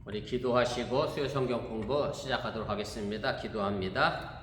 우리 기도하시고 수요 성경 공부 시작하도록 하겠습니다. 기도합니다.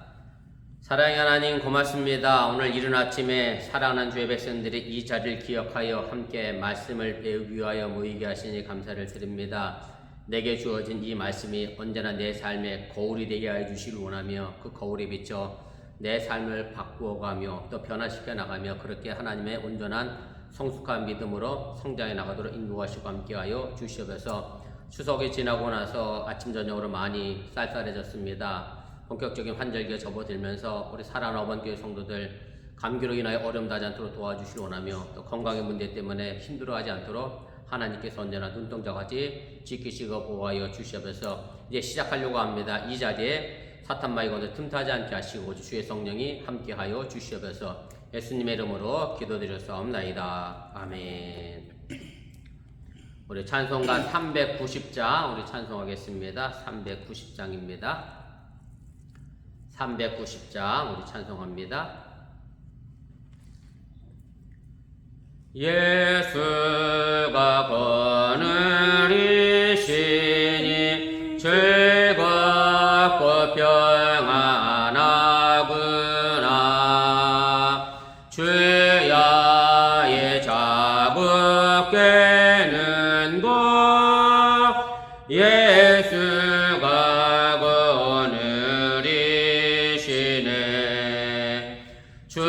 사랑의 하나님 고맙습니다. 오늘 이른 아침에 사랑하는 주의 백성들이 이 자리를 기억하여 함께 말씀을 배우기 위하여 모이게 하시니 감사를 드립니다. 내게 주어진 이 말씀이 언제나 내 삶의 거울이 되게 하여 주시길 원하며 그 거울에 비춰 내 삶을 바꾸어가며 또 변화시켜 나가며 그렇게 하나님의 온전한 성숙한 믿음으로 성장해 나가도록 인도하시고 함께하여 주시옵소서. 추석이 지나고 나서 아침 저녁으로 많이 쌀쌀해졌습니다. 본격적인 환절기에 접어들면서 우리 사랑하는 어번교회 성도들 감기로 인하여 어려움 나지 않도록 도와주시길 원하며 또 건강의 문제 때문에 힘들어하지 않도록 하나님께서 언제나 눈동자같이 지키시고 보호하여 주시옵소서. 이제 시작하려고 합니다. 이 자리에 사탄마귀 건들 틈타지 않게 하시고 주의 성령이 함께하여 주시옵소서. 예수님의 이름으로 기도드렸사옵나이다. 아멘. 우리 찬송가 390장 우리 찬송하겠습니다. 390장입니다. 390장 우리 찬송합니다. 예수가 거느리시니 즐겁고 평안하구나. 주야의 자국 깨는 곳 예수가 거느리시네. 주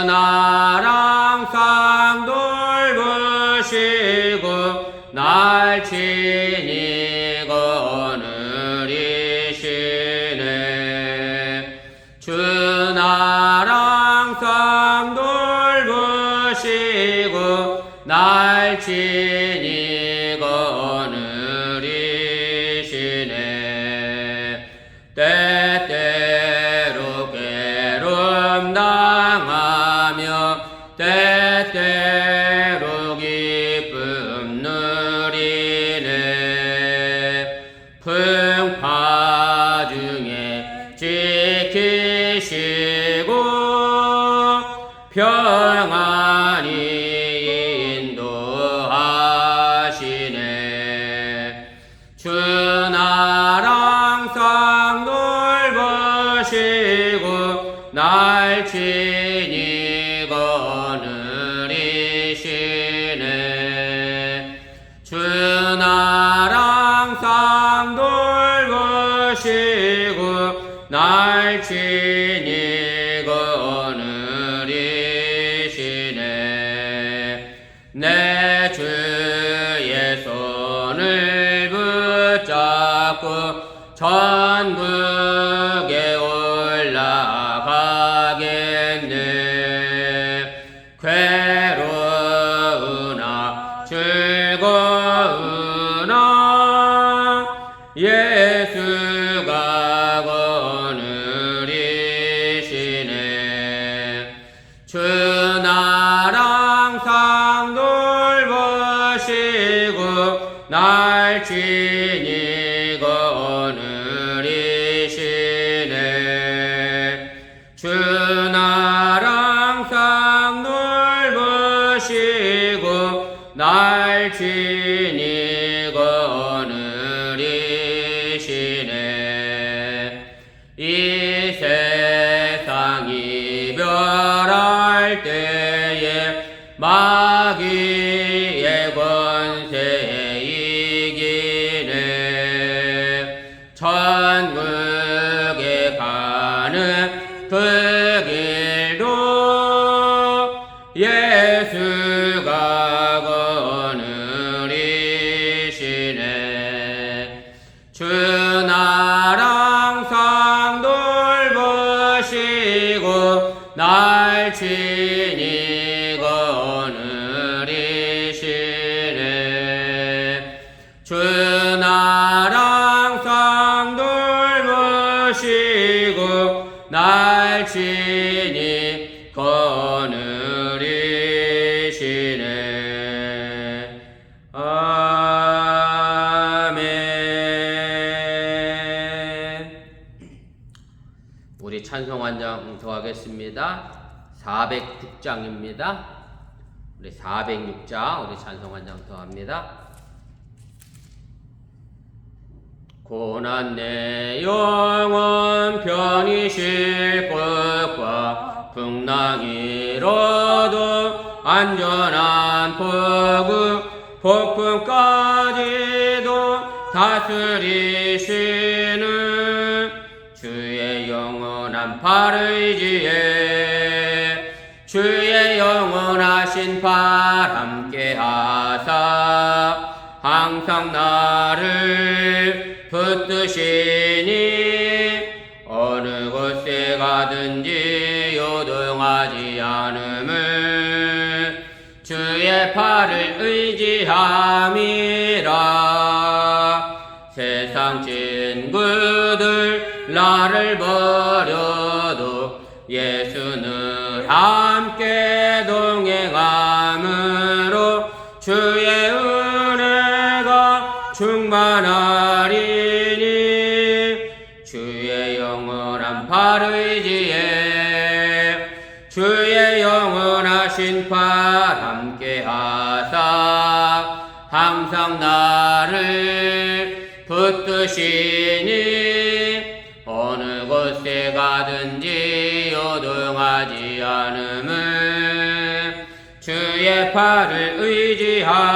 나랑 상 돌보시고 날 친히 거느리시네. 주 나랑 상 돌보시고 날 친히 거느리시네. 때때로 괴로움 당하며 때때로 기쁨 누리네. 풍파 중에 지키시고 평안히 인도하시네. 주 나랑 상 돌보시고 날 친히 거느리시네. 주 나랑 상 돌보시고 날 친히 거느리시네. 내 주의 손을 붙잡고 천국에 올라가겠네. 괴로우나 즐거우나 예수가 거느리시네. 주 나랑 상 돌보시고 날 친히 거느리시네. 주 나랑 상 돌보시고 날 친히 거느리시네. 이 세상 이별할 때에 마귀의 권세 이기네. 천국에 가는 그 길도 예수가 거느리시네. 주 나랑 상 돌보시고 날 친히 거느리시네. 주 나랑 상 돌보시고 날 친히 거느리시네. 아멘. 우리 찬송 한 장 더 하겠습니다. 406장입니다. 우리 406장 우리 찬송 한 장 더 합니다. 고난 내 영혼 편히 쉴 곳과 풍랑이로도 안전한 폭풍까지도 다스리시는 주의 영원한 발의지에 주의 영원하신 발 함께 하사 항상 나를 붙드시니 어느 곳에 가든지 요동하지 않음을 주의 팔을 의지함이라. 세상 친구들 나를 버려도 예수는 함께 동행함으로 주의 은혜가 충만하리니 주의 영원한 발의지에 주의 영원하신 팔 함께 하사 항상 나를 붙드시니 어느 곳에 가든지 요동하지 않음을 주의 팔을 의지함이라.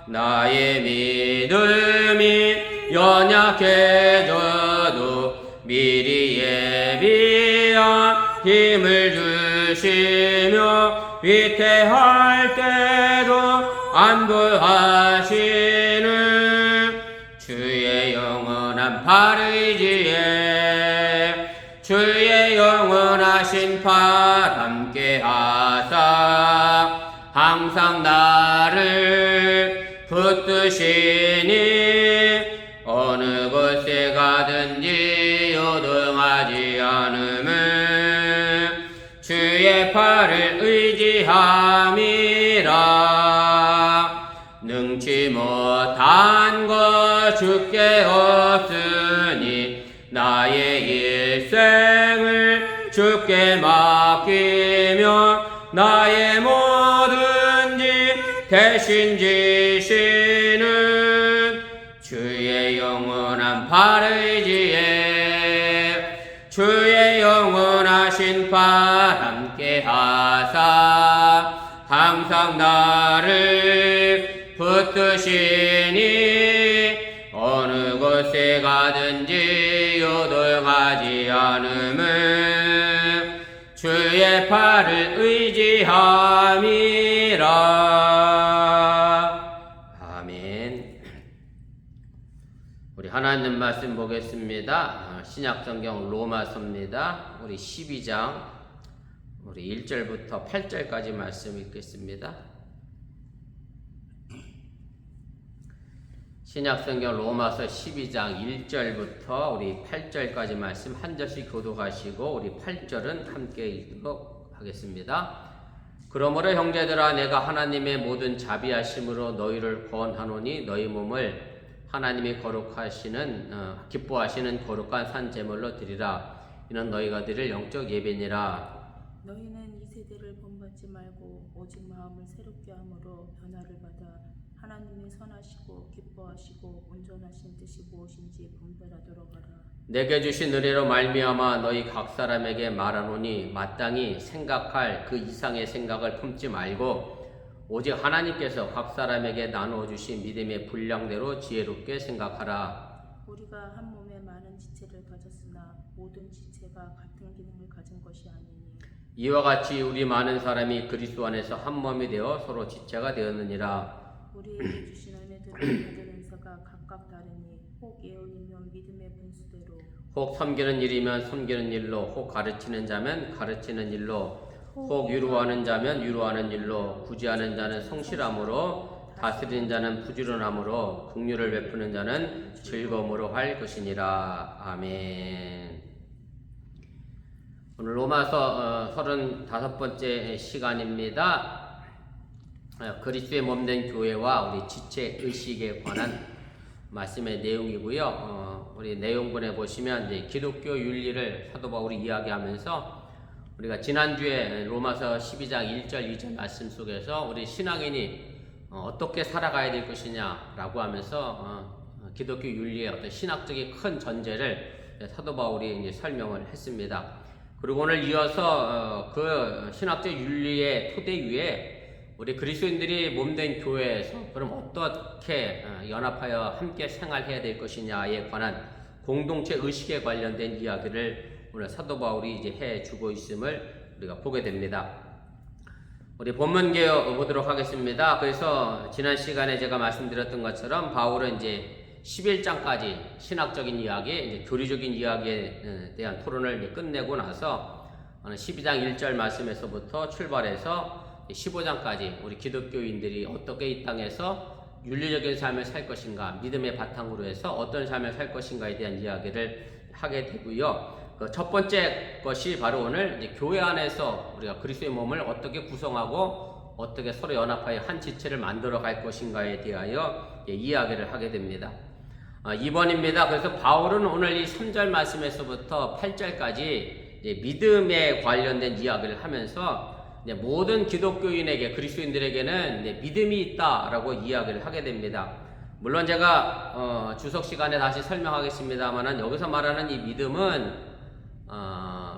나의 믿음이 연약해져도 미리 예비한 힘을 주시며 위태할 때도 안보하시는 주의 영원한 발의지에 주의 영원하신 팔 함께 하사 항상 나를 붙드시니 어느 곳에 가든지 요동하지 않음을 주의 팔을 의지함이라. 능치 못한 것 주께 없으니 나의 일생을 주께 맡기며 나의 모든 일 대신 지시는 주의 영원한 발의지에 주의 영원하신 팔 함께 하사 항상 나를 붙드시니 어느 곳에 가든지 요동하지 않음을 주의 팔을 의지함이라. 아멘. 우리 하나님 말씀 보겠습니다. 신약성경 로마서입니다. 우리 12장 우리 1절부터 8절까지 말씀 읽겠습니다. 신약성경 로마서 12장 1절부터 우리 8절까지 말씀 한 절씩 교독하시고 우리 8절은 함께 읽도록 하겠습니다. 그러므로 형제들아 내가 하나님의 모든 자비하심으로 너희를 권하노니 너희 몸을 하나님이 거룩하시는 기뻐하시는 거룩한 산 제물로 드리라. 이는 너희가 드릴 영적 예배니라. 너희는 이 세대를 본받지 말고 오직 마음을 새롭게 함으로 변화를 받아 하나님의 선하시고 기뻐하시고 온전하신 뜻이 무엇인지 분별하도록 하라. 내게 주신 은혜로 말미암아 너희 각 사람에게 말하노니 마땅히 생각할 그 이상의 생각을 품지 말고 오직 하나님께서 각 사람에게 나누어 주신 믿음의 분량대로 지혜롭게 생각하라. 우리가 한 몸에 많은 지체를 가졌으나 모든 지체가 같은 기능을 가진 것이 아니니 이와 같이 우리 많은 사람이 그리스도 안에서 한 몸이 되어 서로 지체가 되었느니라. 우리에게 주신 은혜들을 받은 은사가 각각 다르니 혹 예언이면 믿음의 분수대로 혹 섬기는 일이면 섬기는 일로 혹 가르치는 자면 가르치는 일로 혹 위로하는 자면 위로하는 일로 구제하는 자는 성실함으로 다스리는 자는 부지런함으로 긍휼을 베푸는 자는 즐거움으로 할 것이니라. 아멘. 오늘 로마서 35번째 시간입니다. 그리스도의 몸된 교회와 우리 지체 의식에 관한 말씀의 내용이고요. 우리 내용본에 보시면 이제 기독교 윤리를 사도 바울이 이야기하면서 우리가 지난주에 로마서 12장 1절 2절 말씀 속에서 우리 신앙인이 어떻게 살아가야 될 것이냐라고 하면서 기독교 윤리의 어떤 신학적인 큰 전제를 사도 바울이 이제 설명을 했습니다. 그리고 오늘 이어서 그 신학적 윤리의 토대 위에 우리 그리스도인들이 몸된 교회에서 그럼 어떻게 연합하여 함께 생활해야 될 것이냐에 관한 공동체 의식에 관련된 이야기를 오늘 사도 바울이 이제 해주고 있음을 우리가 보게 됩니다. 우리 본문 개요 보도록 하겠습니다. 그래서 지난 시간에 제가 말씀드렸던 것처럼 바울은 이제 11장까지 신학적인 이야기, 이제 교리적인 이야기에 대한 토론을 이제 끝내고 나서 12장 1절 말씀에서부터 출발해서 15장까지 우리 기독교인들이 어떻게 이 땅에서 윤리적인 삶을 살 것인가, 믿음의 바탕으로 해서 어떤 삶을 살 것인가에 대한 이야기를 하게 되고요. 그 첫 번째 것이 바로 오늘 이제 교회 안에서 우리가 그리스도의 몸을 어떻게 구성하고 어떻게 서로 연합하여 한 지체를 만들어 갈 것인가에 대하여 이야기를 하게 됩니다. 2번입니다. 그래서 바울은 오늘 이 3절 말씀에서부터 8절까지 믿음에 관련된 이야기를 하면서 모든 기독교인에게, 그리스도인들에게는 믿음이 있다라고 이야기를 하게 됩니다. 물론 제가 주석 시간에 다시 설명하겠습니다만 여기서 말하는 이 믿음은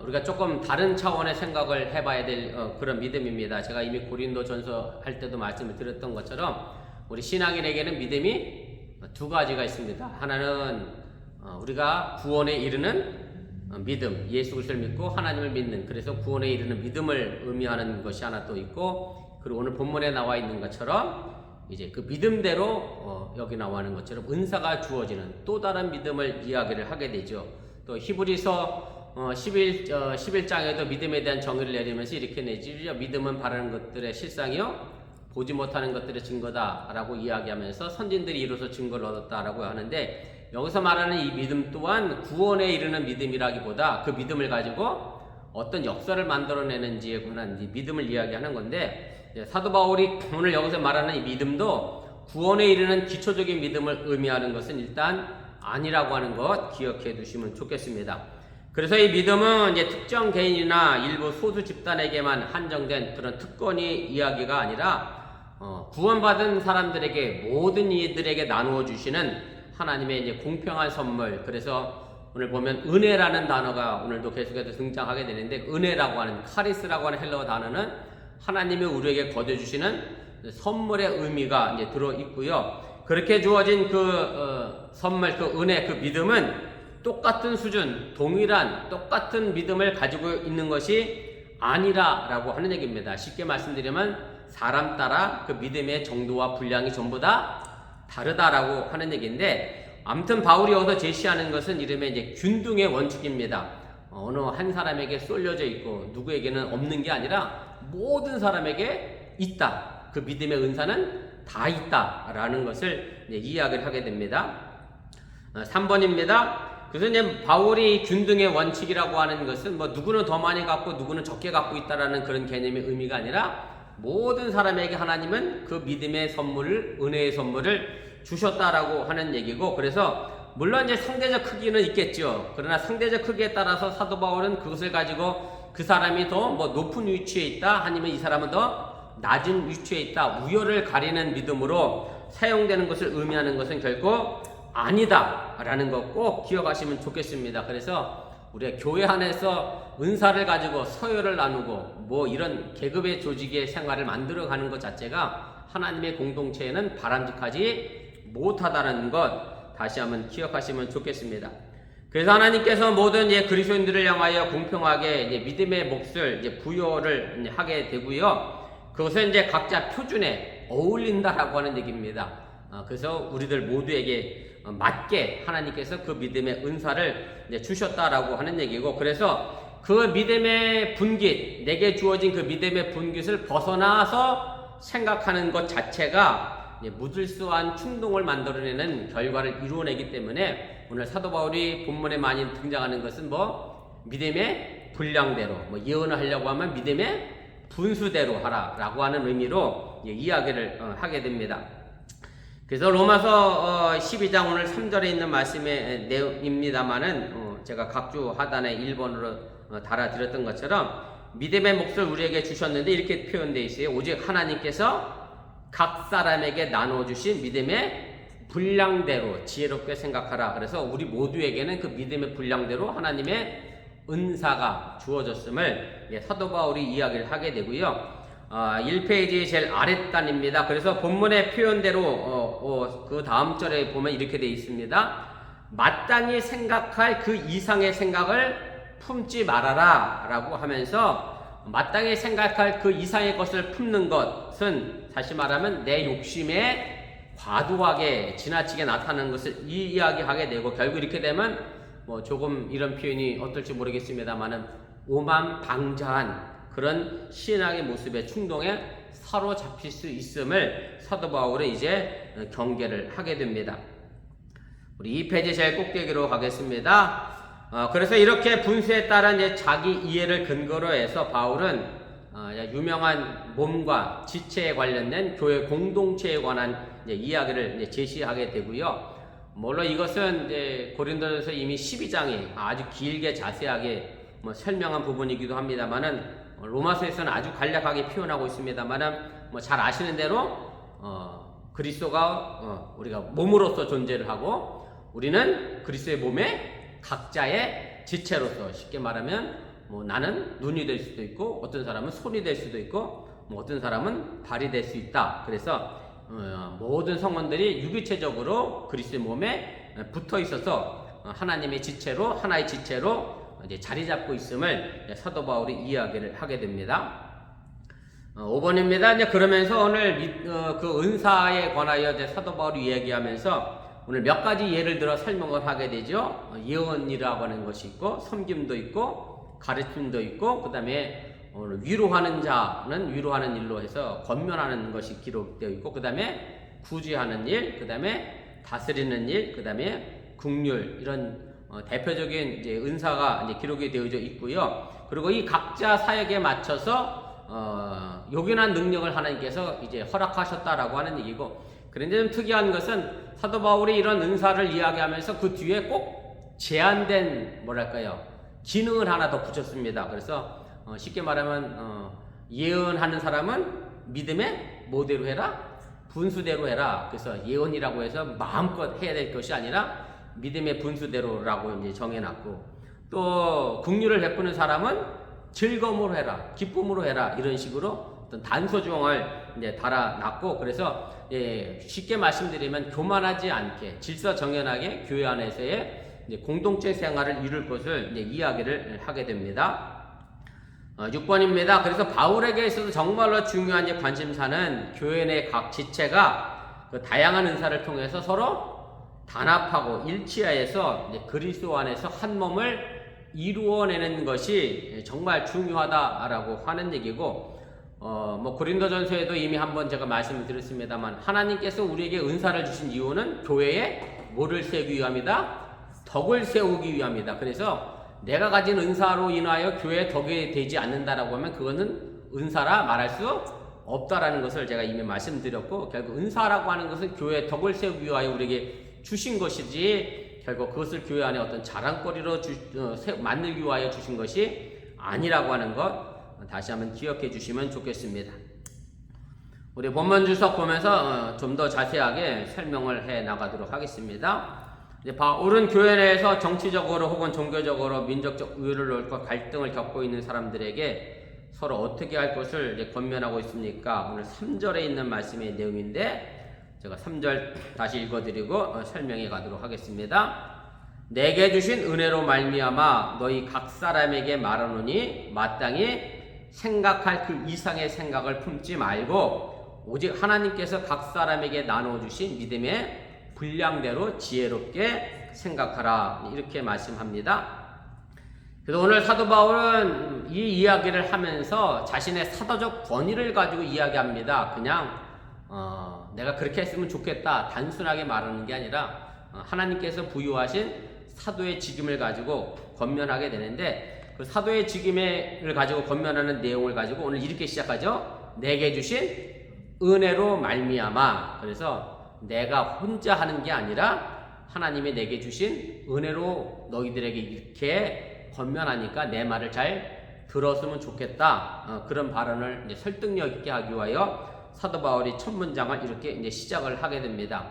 우리가 조금 다른 차원의 생각을 해봐야 될 그런 믿음입니다. 제가 이미 고린도 전서 할 때도 말씀을 드렸던 것처럼 우리 신앙인에게는 믿음이 두 가지가 있습니다. 하나는 우리가 구원에 이르는 믿음, 예수 그리스도를 믿고 하나님을 믿는, 그래서 구원에 이르는 믿음을 의미하는 것이 하나 또 있고, 그리고 오늘 본문에 나와 있는 것처럼 이제 그 믿음대로 여기 나와 있는 것처럼 은사가 주어지는 또 다른 믿음을 이야기를 하게 되죠. 또 히브리서 11장에도 믿음에 대한 정의를 내리면서 이렇게 내지요. 믿음은 바라는 것들의 실상이요 보지 못하는 것들의 증거다라고 이야기하면서 선진들이 이로써 증거를 얻었다라고 하는데, 여기서 말하는 이 믿음 또한 구원에 이르는 믿음이라기보다 그 믿음을 가지고 어떤 역사를 만들어내는지에 관한 이 믿음을 이야기하는 건데, 사도 바울이 오늘 여기서 말하는 이 믿음도 구원에 이르는 기초적인 믿음을 의미하는 것은 일단 아니라고 하는 것 기억해 두시면 좋겠습니다. 그래서 이 믿음은 이제 특정 개인이나 일부 소수 집단에게만 한정된 그런 특권이 이야기가 아니라 구원받은 사람들에게, 모든 이들에게 나누어 주시는 하나님의 이제 공평한 선물. 그래서 오늘 보면 은혜라는 단어가 오늘도 계속해서 등장하게 되는데, 은혜라고 하는, 카리스라고 하는 헬라어 단어는 하나님이 우리에게 거둬 주시는 선물의 의미가 이제 들어 있고요. 그렇게 주어진 그 선물, 그 은혜, 그 믿음은 똑같은 수준, 동일한 똑같은 믿음을 가지고 있는 것이 아니라라고 하는 얘기입니다. 쉽게 말씀드리면 사람 따라 그 믿음의 정도와 분량이 전부 다 다르다라고 하는 얘기인데, 아무튼 바울이 여기서 제시하는 것은 이름의 이제 균등의 원칙입니다. 어느 한 사람에게 쏠려져 있고 누구에게는 없는 게 아니라 모든 사람에게 있다. 그 믿음의 은사는 다 있다라는 것을 이야기를 하게 됩니다. 3번입니다. 그래서 이제 바울이 균등의 원칙이라고 하는 것은 뭐 누구는 더 많이 갖고 누구는 적게 갖고 있다라는 그런 개념의 의미가 아니라 모든 사람에게 하나님은 그 믿음의 선물을, 은혜의 선물을 주셨다라고 하는 얘기고, 그래서 물론 이제 상대적 크기는 있겠죠. 그러나 상대적 크기에 따라서 사도 바울은 그것을 가지고 그 사람이 더 뭐 높은 위치에 있다, 아니면 이 사람은 더 낮은 위치에 있다, 우열을 가리는 믿음으로 사용되는 것을 의미하는 것은 결코 아니다 라는 것 꼭 기억하시면 좋겠습니다. 그래서 우리가 교회 안에서 은사를 가지고 서열을 나누고 뭐 이런 계급의 조직의 생활을 만들어가는 것 자체가 하나님의 공동체에는 바람직하지 못하다는 것 다시 한번 기억하시면 좋겠습니다. 그래서 하나님께서 모든 그리스도인들을 향하여 공평하게 믿음의 몫을 부여를 하게 되고요. 그것은 이제 각자 표준에 어울린다라고 하는 얘기입니다. 그래서 우리들 모두에게 맞게 하나님께서 그 믿음의 은사를 주셨다라고 하는 얘기고, 그래서 그 믿음의 분깃, 내게 주어진 그 믿음의 분깃을 벗어나서 생각하는 것 자체가 무질서한 충동을 만들어내는 결과를 이루어내기 때문에 오늘 사도 바울이 본문에 많이 등장하는 것은 뭐 믿음의 분량대로, 뭐 예언을 하려고 하면 믿음의 분수대로 하라라고 하는 의미로 이야기를 하게 됩니다. 그래서 로마서 12장 오늘 3절에 있는 말씀의 내용입니다만은 제가 각주 하단에 1번으로 달아드렸던 것처럼 믿음의 몫을 우리에게 주셨는데 이렇게 표현되어 있어요. 오직 하나님께서 각 사람에게 나눠주신 믿음의 분량대로 지혜롭게 생각하라. 그래서 우리 모두에게는 그 믿음의 분량대로 하나님의 은사가 주어졌음을 사도 바울이 이야기를 하게 되고요. 1페이지 제일 아랫단입니다. 그래서 본문의 표현대로 그 다음 절에 보면 이렇게 되어 있습니다. 마땅히 생각할 그 이상의 생각을 품지 말아라 라고 하면서, 마땅히 생각할 그 이상의 것을 품는 것은 다시 말하면 내 욕심에 과도하게 지나치게 나타나는 것을 이야기하게 되고, 결국 이렇게 되면 조금 이런 표현이 어떨지 모르겠습니다만은 오만방자한 그런 신앙의 모습의 충동에 사로잡힐 수 있음을 사도 바울은 이제 경계를 하게 됩니다. 우리 2페이지 제일 꼭대기로 가겠습니다. 그래서 이렇게 분수에 따른 자기 이해를 근거로 해서 바울은 유명한 몸과 지체에 관련된 교회 공동체에 관한 이야기를 제시하게 되고요. 물론 이것은 고린도전서 이미 12장에 아주 길게 자세하게 설명한 부분이기도 합니다만은, 로마서에서는 아주 간략하게 표현하고 있습니다만은, 잘 아시는 대로 그리스도가 우리가 몸으로서 존재를 하고, 우리는 그리스도의 몸에 각자의 지체로서, 쉽게 말하면 나는 눈이 될 수도 있고, 어떤 사람은 손이 될 수도 있고, 어떤 사람은 발이 될 수 있다. 그래서 모든 성원들이 유기체적으로 그리스도의 몸에 붙어 있어서 하나님의 지체로, 하나의 지체로 이제 자리 잡고 있음을 사도 바울이 이야기를 하게 됩니다. 5번입니다. 이제 그러면서 오늘 그 은사에 관하여 이제 사도 바울이 이야기하면서 오늘 몇 가지 예를 들어 설명을 하게 되죠. 예언이라고 하는 것이 있고, 섬김도 있고, 가르침도 있고, 그 다음에 위로하는 자는 위로하는 일로 해서 권면하는 것이 기록되어 있고, 그 다음에 구제하는 일, 그 다음에 다스리는 일, 그 다음에 긍휼, 이런 대표적인 이제 은사가 이제 기록이 되어져 있고요. 그리고 이 각자 사역에 맞춰서 요긴한 능력을 하나님께서 이제 허락하셨다라고 하는 얘기고, 그런데 좀 특이한 것은 사도 바울이 이런 은사를 이야기하면서 그 뒤에 꼭 제한된 기능을 하나 더 붙였습니다. 그래서 쉽게 말하면 예언하는 사람은 믿음의 뭐대로 해라? 분수대로 해라. 그래서 예언이라고 해서 마음껏 해야 될 것이 아니라 믿음의 분수대로라고 이제 정해놨고, 또 긍휼을 베푸는 사람은 즐거움으로 해라, 기쁨으로 해라, 이런 식으로 어떤 단서종을 이제 달아놨고, 그래서 쉽게 말씀드리면 교만하지 않게 질서정연하게 교회 안에서의 이제 공동체 생활을 이룰 것을 이제 이야기를 하게 됩니다. 6번입니다. 그래서 바울에게 있어서 정말로 중요한 이제 관심사는 교회 내 각 지체가 그 다양한 은사를 통해서 서로 단합하고 일치하여서 이제 그리스도 안에서 한 몸을 이루어내는 것이 정말 중요하다라고 하는 얘기고, 고린도전서에도 이미 한번 제가 말씀을 드렸습니다만, 하나님께서 우리에게 은사를 주신 이유는 교회에 뭐를 세우기 위함이다? 덕을 세우기 위함이다. 그래서 내가 가진 은사로 인하여 교회에 덕이 되지 않는다라고 하면 그거는 은사라 말할 수 없다라는 것을 제가 이미 말씀드렸고, 결국 은사라고 하는 것은 교회에 덕을 세우기 위하여 우리에게 주신 것이지, 결국 그것을 교회 안에 어떤 자랑거리로 만들기 위하여 주신 것이 아니라고 하는 것 다시 한번 기억해 주시면 좋겠습니다. 우리 본문 주석 보면서 좀 더 자세하게 설명을 해 나가도록 하겠습니다. 이제 바울은 교회 내에서 정치적으로 혹은 종교적으로 민족적 우열을 놓고 갈등을 겪고 있는 사람들에게 서로 어떻게 할 것을 이제 권면하고 있습니까? 오늘 3절에 있는 말씀의 내용인데, 제가 3절 다시 읽어드리고 설명해 가도록 하겠습니다. 내게 주신 은혜로 말미암아 너희 각 사람에게 말하노니 마땅히 생각할 그 이상의 생각을 품지 말고 오직 하나님께서 각 사람에게 나눠주신 믿음의 분량대로 지혜롭게 생각하라, 이렇게 말씀합니다. 그래서 오늘 사도 바울은 이 이야기를 하면서 자신의 사도적 권위를 가지고 이야기합니다. 그냥 내가 그렇게 했으면 좋겠다 단순하게 말하는 게 아니라 하나님께서 부여하신 사도의 직임을 가지고 권면하게 되는데, 그 사도의 직임을 가지고 권면하는 내용을 가지고 오늘 이렇게 시작하죠. 내게 주신 은혜로 말미암아. 그래서 내가 혼자 하는 게 아니라 하나님이 내게 주신 은혜로 너희들에게 이렇게 권면하니까 내 말을 잘 들었으면 좋겠다. 그런 발언을 이제 설득력 있게 하기 위하여 사도 바울이 첫 문장을 이렇게 이제 시작을 하게 됩니다.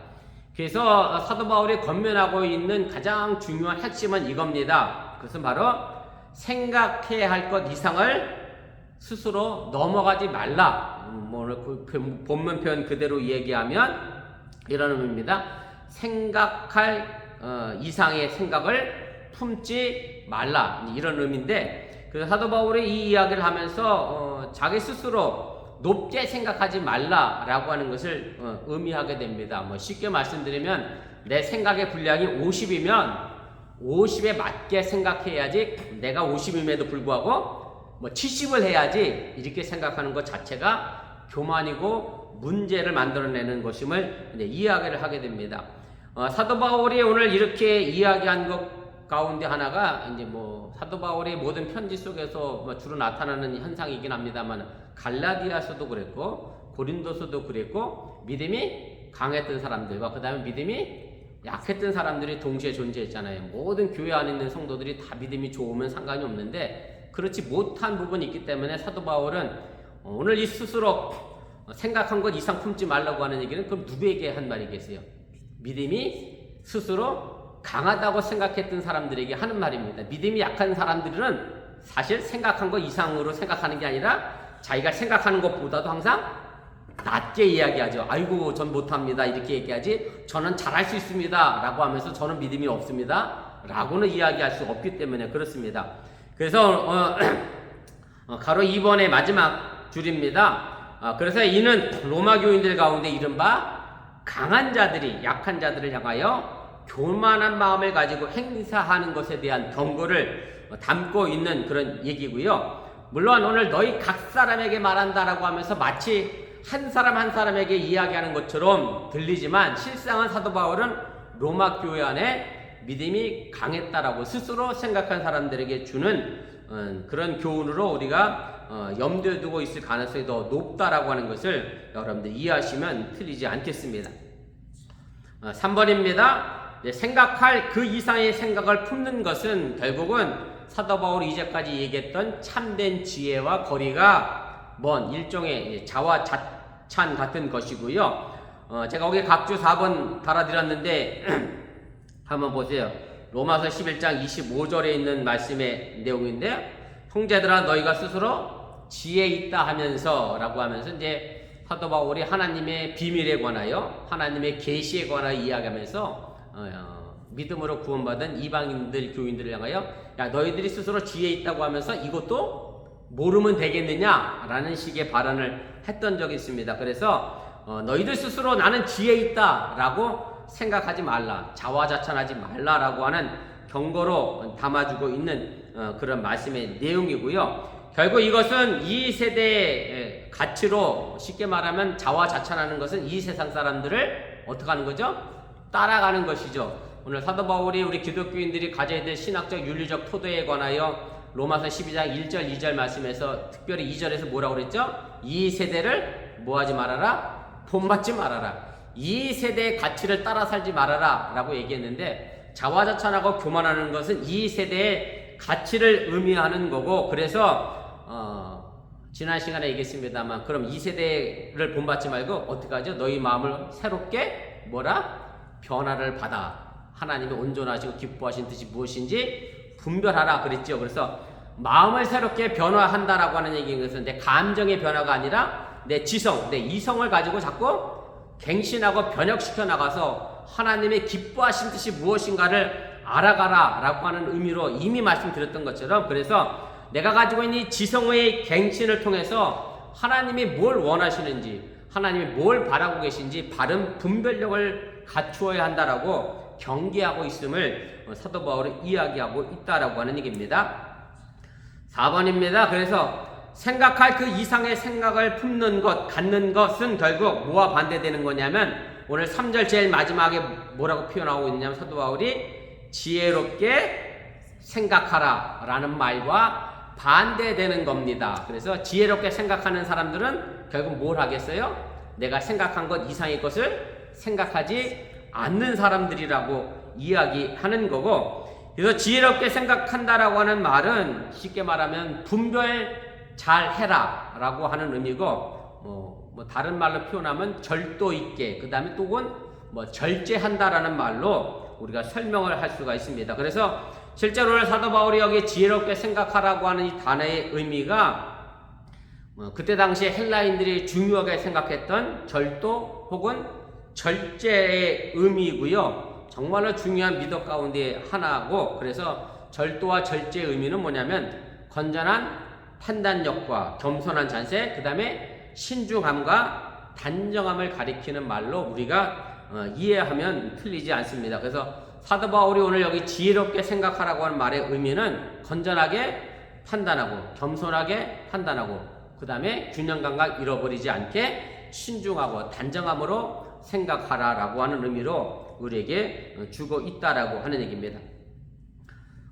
그래서 사도 바울이 권면하고 있는 가장 중요한 핵심은 이겁니다. 그것은 바로 생각해야 할 것 이상을 스스로 넘어가지 말라. 본문 표현 그대로 얘기하면 이런 의미입니다. 생각할 이상의 생각을 품지 말라. 이런 의미인데, 그 사도 바울이 이 이야기를 하면서 자기 스스로 높게 생각하지 말라라고 하는 것을 의미하게 됩니다. 쉽게 말씀드리면 내 생각의 분량이 50이면 50에 맞게 생각해야지, 내가 50임에도 불구하고 70을 해야지 이렇게 생각하는 것 자체가 교만이고 문제를 만들어내는 것임을 이야기를 하게 됩니다. 사도 바울이 오늘 이렇게 이야기한 것 가운데 하나가 이제 사도 바울의 모든 편지 속에서 주로 나타나는 현상이긴 합니다만, 갈라디아서도 그랬고 고린도서도 그랬고 믿음이 강했던 사람들과 그 다음에 믿음이 약했던 사람들이 동시에 존재했잖아요. 모든 교회 안에 있는 성도들이 다 믿음이 좋으면 상관이 없는데 그렇지 못한 부분이 있기 때문에 사도 바울은 오늘 이 스스로 생각한 것 이상 품지 말라고 하는 얘기는 그럼 누구에게 한 말이겠어요? 믿음이 스스로 강하다고 생각했던 사람들에게 하는 말입니다. 믿음이 약한 사람들은 사실 생각한 것 이상으로 생각하는 게 아니라 자기가 생각하는 것보다도 항상 낮게 이야기하죠. 아이고 전 못합니다 이렇게 얘기하지, 저는 잘할 수 있습니다 라고 하면서 저는 믿음이 없습니다 라고는 이야기할 수 없기 때문에 그렇습니다. 그래서 가로 2번의 마지막 줄입니다. 그래서 이는 로마 교인들 가운데 이른바 강한 자들이 약한 자들을 향하여 교만한 마음을 가지고 행사하는 것에 대한 경고를 담고 있는 그런 얘기고요. 물론 오늘 너희 각 사람에게 말한다라고 하면서 마치 한 사람 한 사람에게 이야기하는 것처럼 들리지만, 실상은 사도 바울은 로마 교회 안에 믿음이 강했다라고 스스로 생각한 사람들에게 주는 그런 교훈으로 우리가 염두에 두고 있을 가능성이 더 높다라고 하는 것을 여러분들 이해하시면 틀리지 않겠습니다. 3번입니다. 생각할 그 이상의 생각을 품는 것은 결국은 사도 바울이 이제까지 얘기했던 참된 지혜와 거리가 먼 일종의 자화자찬 같은 것이고요. 제가 거기 각주 4번 달아드렸는데 한번 보세요. 로마서 11장 25절에 있는 말씀의 내용인데, 형제들아 너희가 스스로 지혜 있다 하면서 라고 하면서 이제 사도 바울이 하나님의 비밀에 관하여 하나님의 계시에 관하여 이야기하면서 믿음으로 구원받은 이방인들 교인들을 향하여 야 너희들이 스스로 지혜 있다고 하면서 이것도 모르면 되겠느냐 라는 식의 발언을 했던 적이 있습니다. 그래서 너희들 스스로 나는 지혜 있다 라고 생각하지 말라, 자화자찬하지 말라라고 하는 경고로 담아주고 있는 그런 말씀의 내용이고요. 결국 이것은 이 세대의 가치로, 쉽게 말하면 자화자찬하는 것은 이 세상 사람들을 어떻게 하는 거죠? 따라가는 것이죠. 오늘 사도 바울이 우리 기독교인들이 가져야 될 신학적 윤리적 토대에 관하여 로마서 12장 1절 2절 말씀에서 특별히 2절에서 뭐라고 그랬죠? 이 세대를 뭐하지 말아라? 본받지 말아라. 이 세대의 가치를 따라 살지 말아라 라고 얘기했는데, 자화자찬하고 교만하는 것은 이 세대의 가치를 의미하는 거고, 그래서 지난 시간에 얘기했습니다만, 그럼 이 세대를 본받지 말고 어떻게 하죠? 너희 마음을 새롭게 변화를 받아 하나님의 온전하시고 기뻐하신 뜻이 무엇인지 분별하라 그랬죠. 그래서 마음을 새롭게 변화한다라고 하는 얘기인 것은 내 감정의 변화가 아니라 내 지성, 내 이성을 가지고 자꾸 갱신하고 변혁시켜 나가서 하나님의 기뻐하신 뜻이 무엇인가를 알아가라 라고 하는 의미로 이미 말씀드렸던 것처럼, 그래서 내가 가지고 있는 이 지성의 갱신을 통해서 하나님이 뭘 원하시는지, 하나님이 뭘 바라고 계신지 바른 분별력을 갖추어야 한다라고 경계하고 있음을 사도 바울이 이야기하고 있다라고 하는 얘기입니다. 4번입니다. 그래서 생각할 그 이상의 생각을 품는 것, 갖는 것은 결국 뭐와 반대되는 거냐면, 오늘 3절 제일 마지막에 뭐라고 표현하고 있느냐면 사도 바울이 지혜롭게 생각하라 라는 말과 반대되는 겁니다. 그래서 지혜롭게 생각하는 사람들은 결국 뭘 하겠어요? 내가 생각한 것 이상의 것을 생각하지 않는 사람들이라고 이야기하는 거고, 그래서 지혜롭게 생각한다라고 하는 말은 쉽게 말하면 분별 잘 해라 라고 하는 의미고, 뭐 다른 말로 표현하면 절도 있게, 그 다음에 또는 뭐 절제한다라는 말로 우리가 설명을 할 수가 있습니다. 그래서 실제로 오늘 사도 바울이 여기 지혜롭게 생각하라고 하는 이 단어의 의미가 그때 당시에 헬라인들이 중요하게 생각했던 절도 혹은 절제의 의미이고요. 정말로 중요한 미덕 가운데 하나고, 그래서 절도와 절제의 의미는 뭐냐면 건전한 판단력과 겸손한 자세, 그 다음에 신중함과 단정함을 가리키는 말로 우리가 이해하면 틀리지 않습니다. 그래서 사도 바울이 오늘 여기 지혜롭게 생각하라고 하는 말의 의미는 건전하게 판단하고 겸손하게 판단하고, 그 다음에 균형감각 잃어버리지 않게 신중하고 단정함으로 생각하라라고 하는 의미로 우리에게 주고 있다라고 하는 얘기입니다.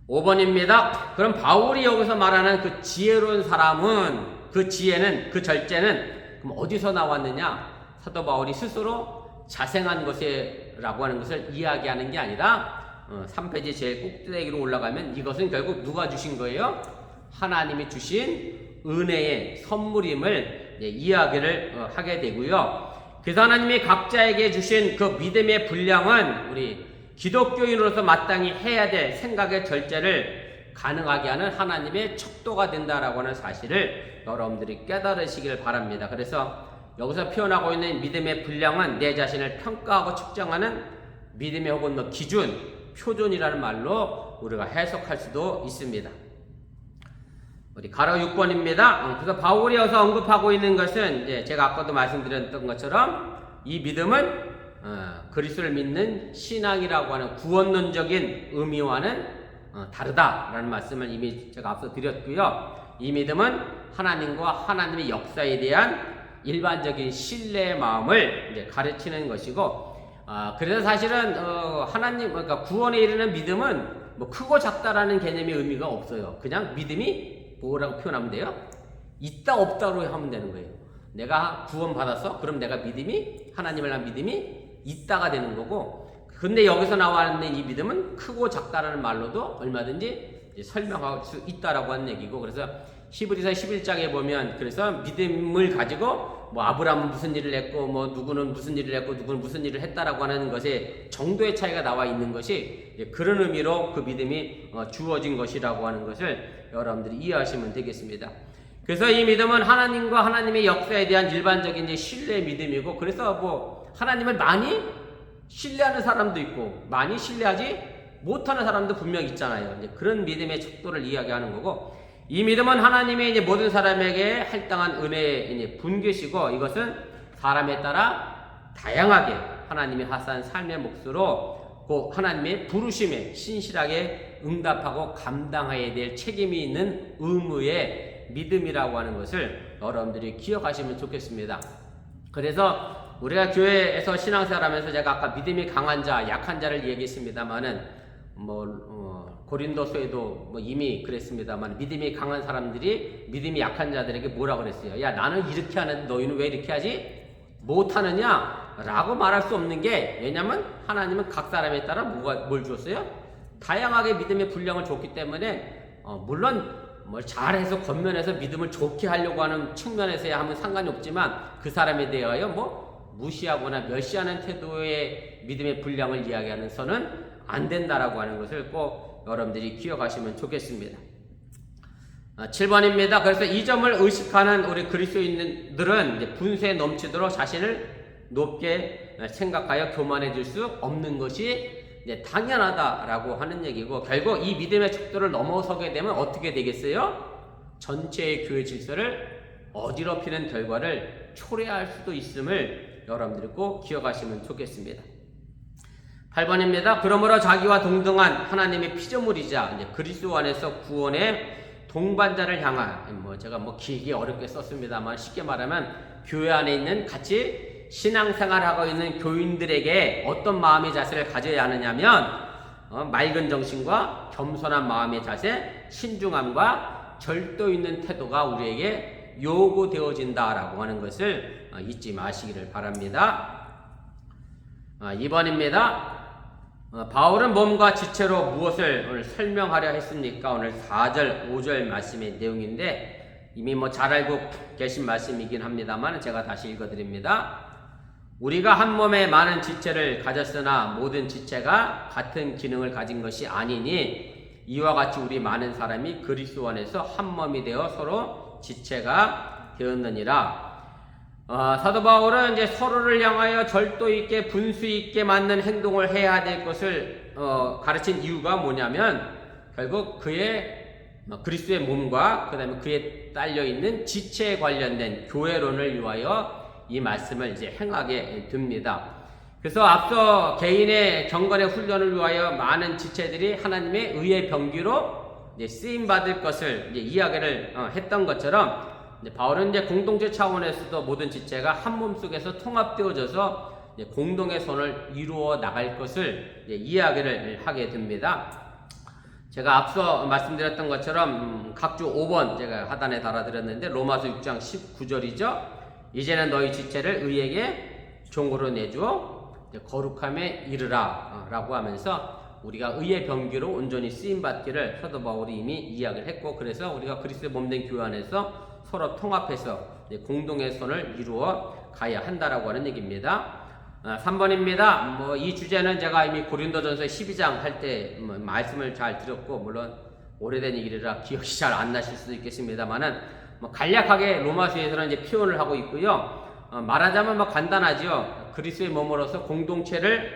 5번입니다. 그럼 바울이 여기서 말하는 그 지혜로운 사람은, 그 지혜는, 그 절제는 그럼 어디서 나왔느냐? 사도 바울이 스스로 자생한 것이라고 하는 것을 이야기하는 게 아니라 3페이지 제일 꼭대기로 올라가면 이것은 결국 누가 주신 거예요? 하나님이 주신 은혜의 선물임을 이야기를 하게 되고요. 그래서 하나님이 각자에게 주신 그 믿음의 분량은 우리 기독교인으로서 마땅히 해야 될 생각의 절제를 가능하게 하는 하나님의 척도가 된다라고 하는 사실을 여러분들이 깨달으시길 바랍니다. 그래서 여기서 표현하고 있는 믿음의 분량은 내 자신을 평가하고 측정하는 믿음의 혹은 뭐 기준, 표준이라는 말로 우리가 해석할 수도 있습니다. 우리 가로 6번입니다. 그래서 바울이 여기서 언급하고 있는 것은 이제 제가 아까도 말씀드렸던 것처럼 이 믿음은 그리스도를 믿는 신앙이라고 하는 구원론적인 의미와는 다르다라는 말씀을 이미 제가 앞서 드렸고요. 이 믿음은 하나님과 하나님의 역사에 대한 일반적인 신뢰의 마음을 이제 가르치는 것이고, 그래서 사실은 하나님, 그러니까 구원에 이르는 믿음은 뭐 크고 작다라는 개념의 의미가 없어요. 그냥 믿음이 뭐라고 표현하면 돼요? 있다 없다로 하면 되는 거예요. 내가 구원 받았어? 그럼 내가 믿음이, 하나님을 한 믿음이 있다가 되는 거고, 근데 여기서 나와 있는 이 믿음은 크고 작다라는 말로도 얼마든지 설명할 수 있다라고 하는 얘기고, 그래서 히브리서 11장에 보면 그래서 믿음을 가지고 뭐 아브라함은 무슨 일을 했고 뭐 누구는 무슨 일을 했고 누구는 무슨 일을 했다라고 하는 것에 정도의 차이가 나와 있는 것이 그런 의미로 그 믿음이 주어진 것이라고 하는 것을 여러분들이 이해하시면 되겠습니다. 그래서 이 믿음은 하나님과 하나님의 역사에 대한 일반적인 신뢰의 믿음이고, 그래서 뭐 하나님을 많이 신뢰하는 사람도 있고 많이 신뢰하지 못하는 사람도 분명 있잖아요. 이제 그런 믿음의 척도를 이야기하는 거고, 이 믿음은 하나님의 이제 모든 사람에게 할당한 은혜의 분계시고, 이것은 사람에 따라 다양하게 하나님이 하사한 삶의 몫으로 그 하나님의 부르심에 신실하게 응답하고 감당해야 될 책임이 있는 의무의 믿음이라고 하는 것을 여러분들이 기억하시면 좋겠습니다. 그래서 우리가 교회에서 신앙생활하면서 제가 아까 믿음이 강한 자, 약한 자를 얘기했습니다만은 고린도서에도 뭐 이미 그랬습니다만 믿음이 강한 사람들이 믿음이 약한 자들에게 뭐라 그랬어요? 야, 나는 이렇게 하는데 너희는 왜 이렇게 하지? 못하느냐? 라고 말할 수 없는 게, 왜냐면 하나님은 각 사람에 따라 뭘 줬어요? 다양하게 믿음의 분량을 줬기 때문에 물론 뭘 잘해서 겉면에서 믿음을 좋게 하려고 하는 측면에서야 하면 상관이 없지만 그 사람에 대하여 뭐 무시하거나 멸시하는 태도의 믿음의 분량을 이야기하는 선은 안 된다라고 하는 것을 꼭 여러분들이 기억하시면 좋겠습니다. 7번입니다. 그래서 이 점을 의식하는 우리 그리스도인들은 이제 분수에 넘치도록 자신을 높게 생각하여 교만해질 수 없는 것이 이제 당연하다라고 하는 얘기고, 결국 이 믿음의 척도를 넘어서게 되면 어떻게 되겠어요? 전체의 교회 질서를 어지럽히는 결과를 초래할 수도 있음을 여러분들이 꼭 기억하시면 좋겠습니다. 8번입니다. 그러므로 자기와 동등한 하나님의 피조물이자 이제 그리스도 안에서 구원의 동반자를 향한, 제가 길게 어렵게 썼습니다만 쉽게 말하면 교회 안에 있는 같이 신앙생활하고 있는 교인들에게 어떤 마음의 자세를 가져야 하느냐면 맑은 정신과 겸손한 마음의 자세, 신중함과 절도 있는 태도가 우리에게 요구되어진다라고 하는 것을 잊지 마시기를 바랍니다. 2번입니다. 바울은 몸과 지체로 무엇을 오늘 설명하려 했습니까? 오늘 4절, 5절 말씀의 내용인데, 이미 뭐 잘 알고 계신 말씀이긴 합니다만 제가 다시 읽어드립니다. 우리가 한 몸에 많은 지체를 가졌으나 모든 지체가 같은 기능을 가진 것이 아니니 이와 같이 우리 많은 사람이 그리스도 안에서 한 몸이 되어 서로 지체가 되었느니라. 사도 바울은 이제 서로를 향하여 절도 있게 분수 있게 맞는 행동을 해야 될 것을 가르친 이유가 뭐냐면 결국 그의 그리스도의 몸과 그다음에 그에 딸려 있는 지체에 관련된 교회론을 위하여 이 말씀을 이제 행하게 됩니다. 그래서 앞서 개인의 경건의 훈련을 위하여 많은 지체들이 하나님의 의의 병기로 이제 쓰임 받을 것을 이제 이야기를 했던 것처럼 이제 바울은 이제 공동체 차원에서도 모든 지체가 한 몸 속에서 통합되어져서 이제 공동의 선을 이루어 나갈 것을 이제 이야기를 하게 됩니다. 제가 앞서 말씀드렸던 것처럼 각주 5번 제가 하단에 달아드렸는데 로마서 6장 19절이죠. 이제는 너희 지체를 의에게 종으로 내주어 거룩함에 이르라 라고 하면서 우리가 의의 병기로 온전히 쓰임받기를 사도 바울이 이미 이야기를 했고, 그래서 우리가 그리스도의 몸된 교회 안에서 서로 통합해서 공동의 선을 이루어 가야 한다라고 하는 얘기입니다. 3번입니다. 이 주제는 제가 이미 고린도전서 12장 할 때 말씀을 잘 드렸고, 물론 오래된 얘기라 기억이 잘 안 나실 수도 있겠습니다만은 간략하게 로마서에서는 이제 표현을 하고 있고요. 말하자면 간단하죠. 그리스도의 몸으로서 공동체를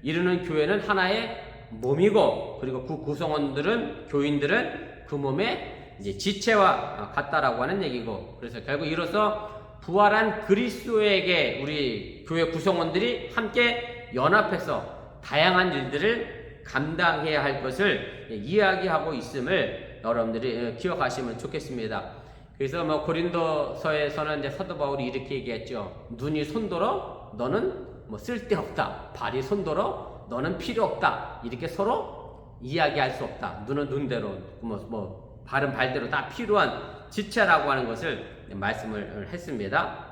이루는 교회는 하나의 몸이고, 그리고 그 구성원들은 교인들은 그 몸의 이제 지체와 같다라고 하는 얘기고, 그래서 결국 이로써 부활한 그리스도에게 우리 교회 구성원들이 함께 연합해서 다양한 일들을 감당해야 할 것을 이야기하고 있음을 여러분들이 기억하시면 좋겠습니다. 그래서 고린도서에서는 이제 사도 바울이 이렇게 얘기했죠. 눈이 손더러 너는 쓸데없다. 발이 손더러 너는 필요 없다. 이렇게 서로 이야기할 수 없다. 눈은 눈대로, 발은 발대로 다 필요한 지체라고 하는 것을 말씀을 했습니다.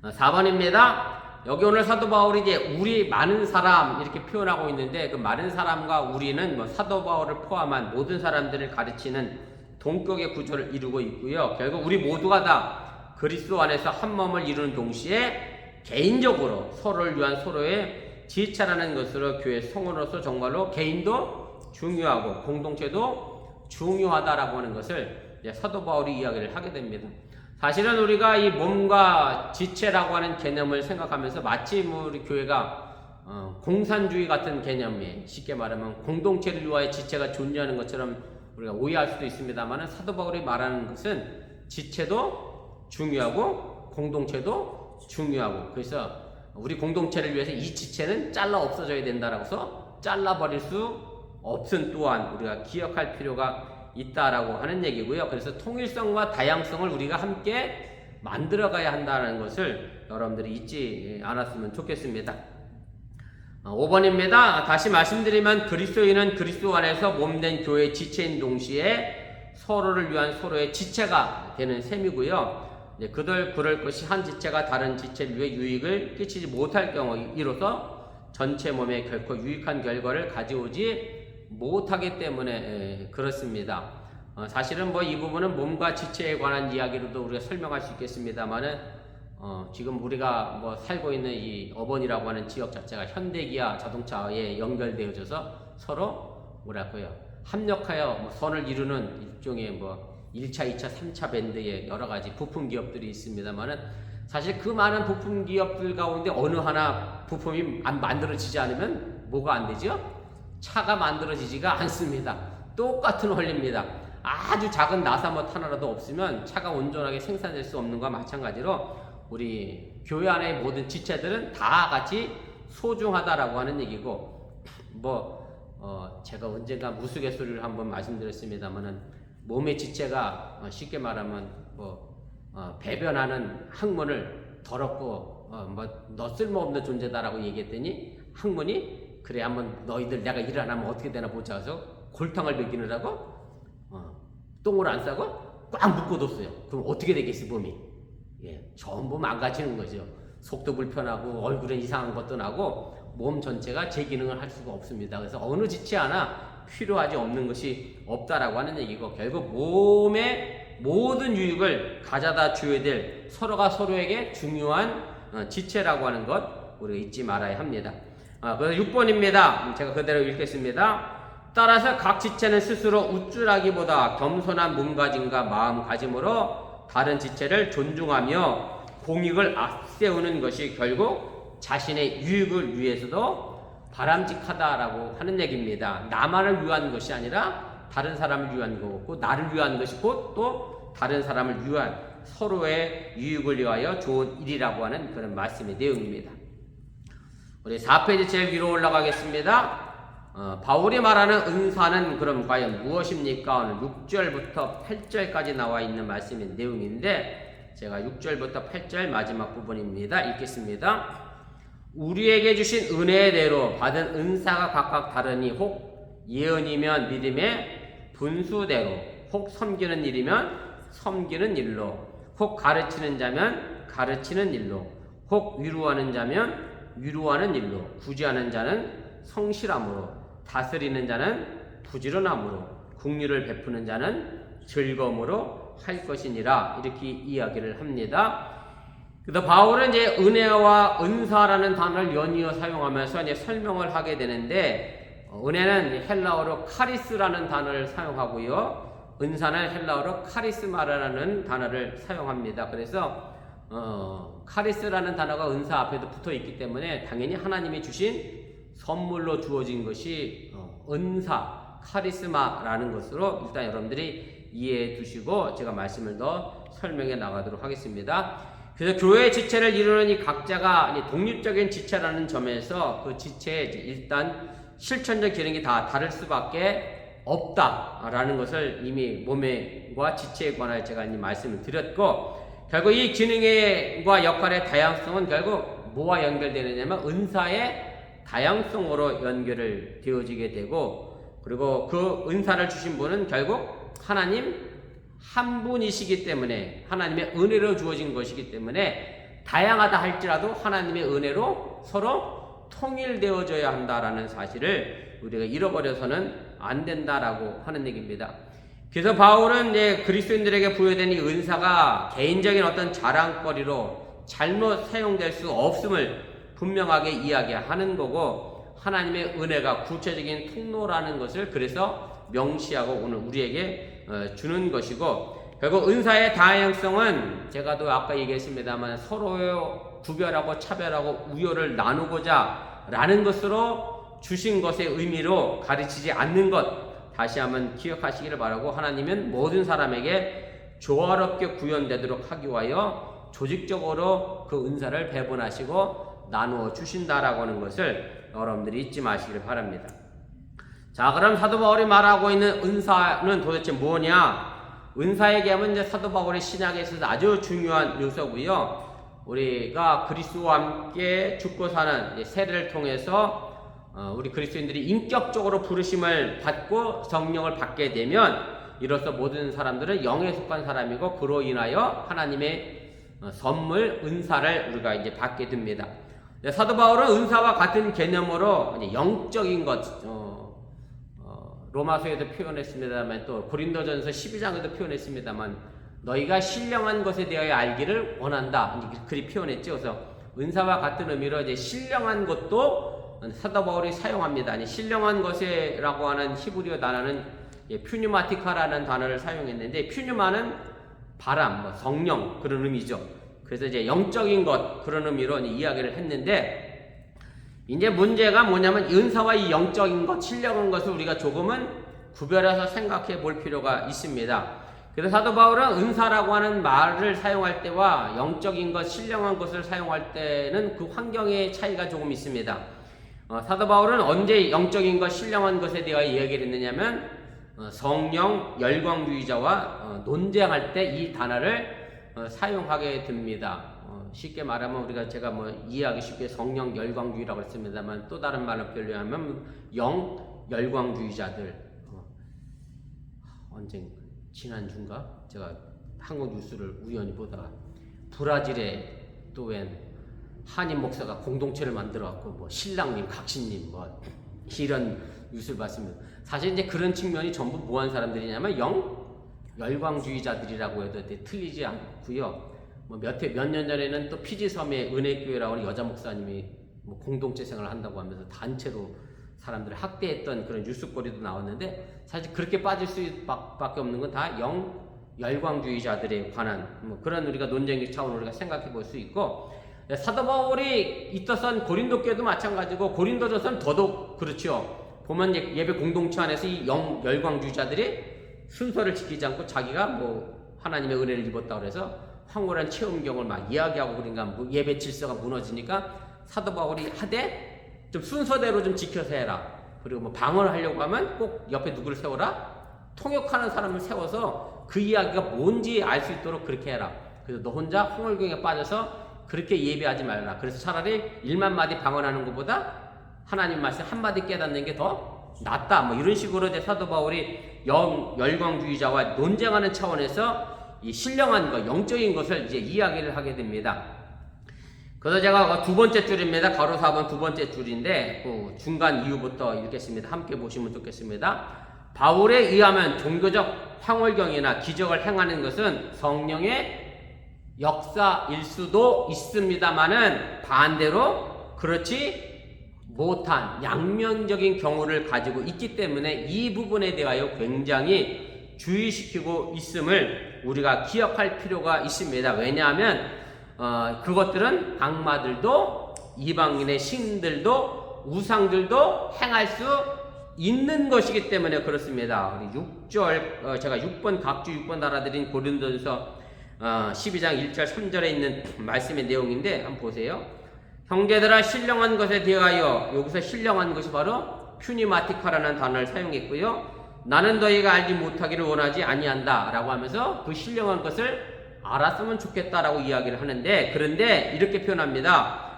4번입니다. 여기 오늘 사도 바울이 이제 우리 많은 사람 이렇게 표현하고 있는데, 그 많은 사람과 우리는 사도 바울을 포함한 모든 사람들을 가르치는 동격의 구조를 이루고 있고요. 결국 우리 모두가 다 그리스도 안에서 한 몸을 이루는 동시에 개인적으로 서로를 위한 서로의 지체라는 것으로 교회 성원으로서 정말로 개인도 중요하고 공동체도 중요하다라고 하는 것을 사도 바울이 이야기를 하게 됩니다. 사실은 우리가 이 몸과 지체라고 하는 개념을 생각하면서 마치 우리 교회가 공산주의 같은 개념이, 쉽게 말하면 공동체를 위하여 지체가 존재하는 것처럼 우리가 오해할 수도 있습니다만, 사도 바울이 말하는 것은 지체도 중요하고 공동체도 중요하고, 그래서 우리 공동체를 위해서 이 지체는 잘라 없어져야 된다라고 해서 잘라버릴 수 없음 또한 우리가 기억할 필요가 있다라고 하는 얘기고요. 그래서 통일성과 다양성을 우리가 함께 만들어가야 한다는 것을 여러분들이 잊지 않았으면 좋겠습니다. 5번입니다. 다시 말씀드리면 그리스도인은 그리스도 안에서 몸된 교회의 지체인 동시에 서로를 위한 서로의 지체가 되는 셈이고요. 그럴 것이 한 지체가 다른 지체를 위해 유익을 끼치지 못할 경우 이로써 전체 몸에 결코 유익한 결과를 가져오지 못하기 때문에 그렇습니다. 사실은 이 부분은 몸과 지체에 관한 이야기로도 우리가 설명할 수 있겠습니다만은 지금 우리가 살고 있는 이 어번이라고 하는 지역 자체가 현대기아 자동차에 연결되어져서 서로 합력하여 선을 이루는 일종의 1차, 2차, 3차 밴드의 여러 가지 부품 기업들이 있습니다만은, 사실 그 많은 부품 기업들 가운데 어느 하나 부품이 안 만들어지지 않으면 뭐가 안 되죠? 차가 만들어지지가 않습니다. 똑같은 원리입니다. 아주 작은 나사못 하나라도 없으면 차가 온전하게 생산될 수 없는 것과 마찬가지로 우리 교회 안의 모든 지체들은 다 같이 소중하다라고 하는 얘기고, 제가 언젠가 우스갯소리를 한번 말씀드렸습니다만은, 몸의 지체가 쉽게 말하면 배변하는 항문을 더럽고 너 쓸모없는 존재다라고 얘기했더니 항문이 그래 한번 너희들 내가 일 안 하면 어떻게 되나 보자 해서 골탕을 먹이느라고 똥을 안 싸고 꽉 묶어뒀어요. 그럼 어떻게 되겠어요, 몸이? 전부 망가지는 거죠. 속도 불편하고 얼굴에 이상한 것도 나고 몸 전체가 제 기능을 할 수가 없습니다. 그래서 어느 지체 하나 필요하지 없는 것이 없다라고 하는 얘기고, 결국 몸의 모든 유익을 가져다 줘야 될 서로가 서로에게 중요한 지체라고 하는 것 우리가 잊지 말아야 합니다. 그래서 6번입니다. 제가 그대로 읽겠습니다. 따라서 각 지체는 스스로 우쭐하기보다 겸손한 몸가짐과 마음가짐으로 다른 지체를 존중하며 공익을 앞세우는 것이 결국 자신의 유익을 위해서도 바람직하다라고 하는 얘기입니다. 나만을 위한 것이 아니라 다른 사람을 위한 거고, 나를 위한 것이 곧 또 다른 사람을 위한 서로의 유익을 위하여 좋은 일이라고 하는 그런 말씀의 내용입니다. 우리 4페이지 제일 위로 올라가겠습니다. 바울이 말하는 은사는 그럼 과연 무엇입니까? 오늘 6절부터 8절까지 나와 있는 말씀의 내용인데 제가 6절부터 8절 마지막 부분입니다. 읽겠습니다. 우리에게 주신 은혜대로 받은 은사가 각각 다르니 혹 예언이면 믿음의 분수대로, 혹 섬기는 일이면 섬기는 일로, 혹 가르치는 자면 가르치는 일로, 혹 위로하는 자면 위로하는 일로, 구제하는 자는 성실함으로, 다스리는 자는 부지런함으로, 긍휼을 베푸는 자는 즐거움으로 할 것이니라. 이렇게 이야기를 합니다. 그래서 바울은 이제 은혜와 은사라는 단어를 연이어 사용하면서 이제 설명을 하게 되는데, 은혜는 헬라어로 카리스라는 단어를 사용하고요, 은사는 헬라어로 카리스마라는 단어를 사용합니다. 그래서 카리스라는 단어가 은사 앞에도 붙어 있기 때문에 당연히 하나님이 주신 선물로 주어진 것이 은사, 카리스마라는 것으로 일단 여러분들이 이해해 두시고 제가 말씀을 더 설명해 나가도록 하겠습니다. 그래서 교회 지체를 이루는 이 각자가 독립적인 지체라는 점에서 그 지체의 일단 실천적 기능이 다 다를 수밖에 없다라는 것을 이미 몸과 지체에 관하여 제가 이미 말씀을 드렸고, 결국 이 기능과 역할의 다양성은 결국 뭐와 연결되느냐면 은사의 다양성으로 연결을 되어지게 되고, 그리고 그 은사를 주신 분은 결국 하나님 한 분이시기 때문에, 하나님의 은혜로 주어진 것이기 때문에 다양하다 할지라도 하나님의 은혜로 서로 통일되어져야 한다라는 사실을 우리가 잃어버려서는 안 된다라고 하는 얘기입니다. 그래서 바울은 이제 그리스도인들에게 부여된 이 은사가 개인적인 어떤 자랑거리로 잘못 사용될 수 없음을 분명하게 이야기하는 거고, 하나님의 은혜가 구체적인 통로라는 것을 그래서 명시하고 오늘 우리에게 주는 것이고, 결국 은사의 다양성은 제가 또 아까 얘기했습니다만 서로 구별하고 차별하고 우열을 나누고자 라는 것으로 주신 것의 의미로 가르치지 않는 것 다시 한번 기억하시기를 바라고, 하나님은 모든 사람에게 조화롭게 구현되도록 하기 위하여 조직적으로 그 은사를 배분하시고 나누어 주신다라고 하는 것을 여러분들이 잊지 마시기를 바랍니다. 자, 그럼 사도 바울이 말하고 있는 은사는 도대체 뭐냐? 은사 얘기하면 이제 사도 바울의 신약에 있어서 아주 중요한 요소고요. 우리가 그리스도와 함께 죽고 사는 세례를 통해서 우리 그리스도인들이 인격적으로 부르심을 받고 성령을 받게 되면 이로써 모든 사람들은 영에 속한 사람이고, 그로 인하여 하나님의 선물, 은사를 우리가 이제 받게 됩니다. 사도 바울은 은사와 같은 개념으로 영적인 것, 로마서에도 표현했습니다만 또 고린도전서 12장에도 표현했습니다만 너희가 신령한 것에 대하여 알기를 원한다, 그리 표현했죠. 그래서 은사와 같은 의미로 이제 신령한 것도 사도 바울이 사용합니다. 신령한 것이라고 하는 히브리어 단어는 퓨뉴마티카라는 단어를 사용했는데, 퓨뉴마는 바람, 성령 그런 의미죠. 그래서 이제 영적인 것 그런 의미로 이야기를 했는데, 이제 문제가 뭐냐면 은사와 이 영적인 것, 신령한 것을 우리가 조금은 구별해서 생각해 볼 필요가 있습니다. 그래서 사도 바울은 은사라고 하는 말을 사용할 때와 영적인 것, 신령한 것을 사용할 때는 그 환경의 차이가 조금 있습니다. 사도 바울은 언제 영적인 것, 신령한 것에 대하여 이야기를 했느냐면 성령 열광주의자와 논쟁할 때 이 단어를 사용하게 됩니다. 쉽게 말하면 제가 이해하기 쉽게 성령 열광주의라고 했습니다만, 또 다른 말로 표현하면 영 열광주의자들. 언젠가 지난주인가 제가 한국 뉴스를 우연히 보다가 브라질에 또 웬 한인 목사가 공동체를 만들어 갖고 신랑님, 각신님 이런 뉴스를 봤습니다. 사실 이제 그런 측면이 전부 뭐한 사람들이냐면 열광주의자들이라고 해도 틀리지 않고요. 뭐 몇 년 전에는 또 피지섬의 은혜교회라고 하는 여자 목사님이 뭐 공동체 생활을 한다고 하면서 단체로 사람들을 학대했던 그런 뉴스거리도 나왔는데, 사실 그렇게 빠질 수밖에 없는 건 다 열광주의자들에 관한 뭐 그런 우리가 논쟁의 차원으로 우리가 생각해 볼 수 있고, 사도 바울이 있었던 고린도 교회도 마찬가지고 고린도전서는 더더욱 그렇죠. 보면 예배 공동체 안에서 이 열광주의자들이 순서를 지키지 않고 자기가 뭐 하나님의 은혜를 입었다 그래서 황홀한 체험경을 막 이야기하고, 그러니까 예배 질서가 무너지니까 사도 바울이 하되 좀 순서대로 좀 지켜서 해라. 그리고 뭐 방언을 하려고 하면 꼭 옆에 누구를 세워라. 통역하는 사람을 세워서 그 이야기가 뭔지 알 수 있도록 그렇게 해라. 그래서 너 혼자 홍월경에 빠져서 그렇게 예배하지 말라. 그래서 차라리 1만 마디 방언하는 것보다 하나님 말씀 한마디 깨닫는 게 더 낫다. 뭐 이런 식으로 이제 사도 바울이 열광주의자와 논쟁하는 차원에서 이 신령한 것, 영적인 것을 이제 이야기를 하게 됩니다. 그래서 제가 두 번째 줄입니다. 가로 4번 두 번째 줄인데 그 중간 이유부터 읽겠습니다. 함께 보시면 좋겠습니다. 바울에 의하면 종교적 황홀경이나 기적을 행하는 것은 성령의 역사일 수도 있습니다만은 반대로 그렇지 못한 양면적인 경우를 가지고 있기 때문에 이 부분에 대하여 굉장히 주의시키고 있음을 우리가 기억할 필요가 있습니다. 왜냐하면 그것들은 악마들도 이방인의 신들도 우상들도 행할 수 있는 것이기 때문에 그렇습니다. 우리 6절 제가 6번 각주 6번 달아드린 고린도전서 12장 1절 3절에 있는 말씀의 내용인데 한번 보세요. 형제들아 신령한 것에 대하여, 여기서 신령한 것이 바로 퓨니마티카라는 단어를 사용했고요. 나는 너희가 알지 못하기를 원하지 아니한다 라고 하면서 그 신령한 것을 알았으면 좋겠다라고 이야기를 하는데, 그런데 이렇게 표현합니다.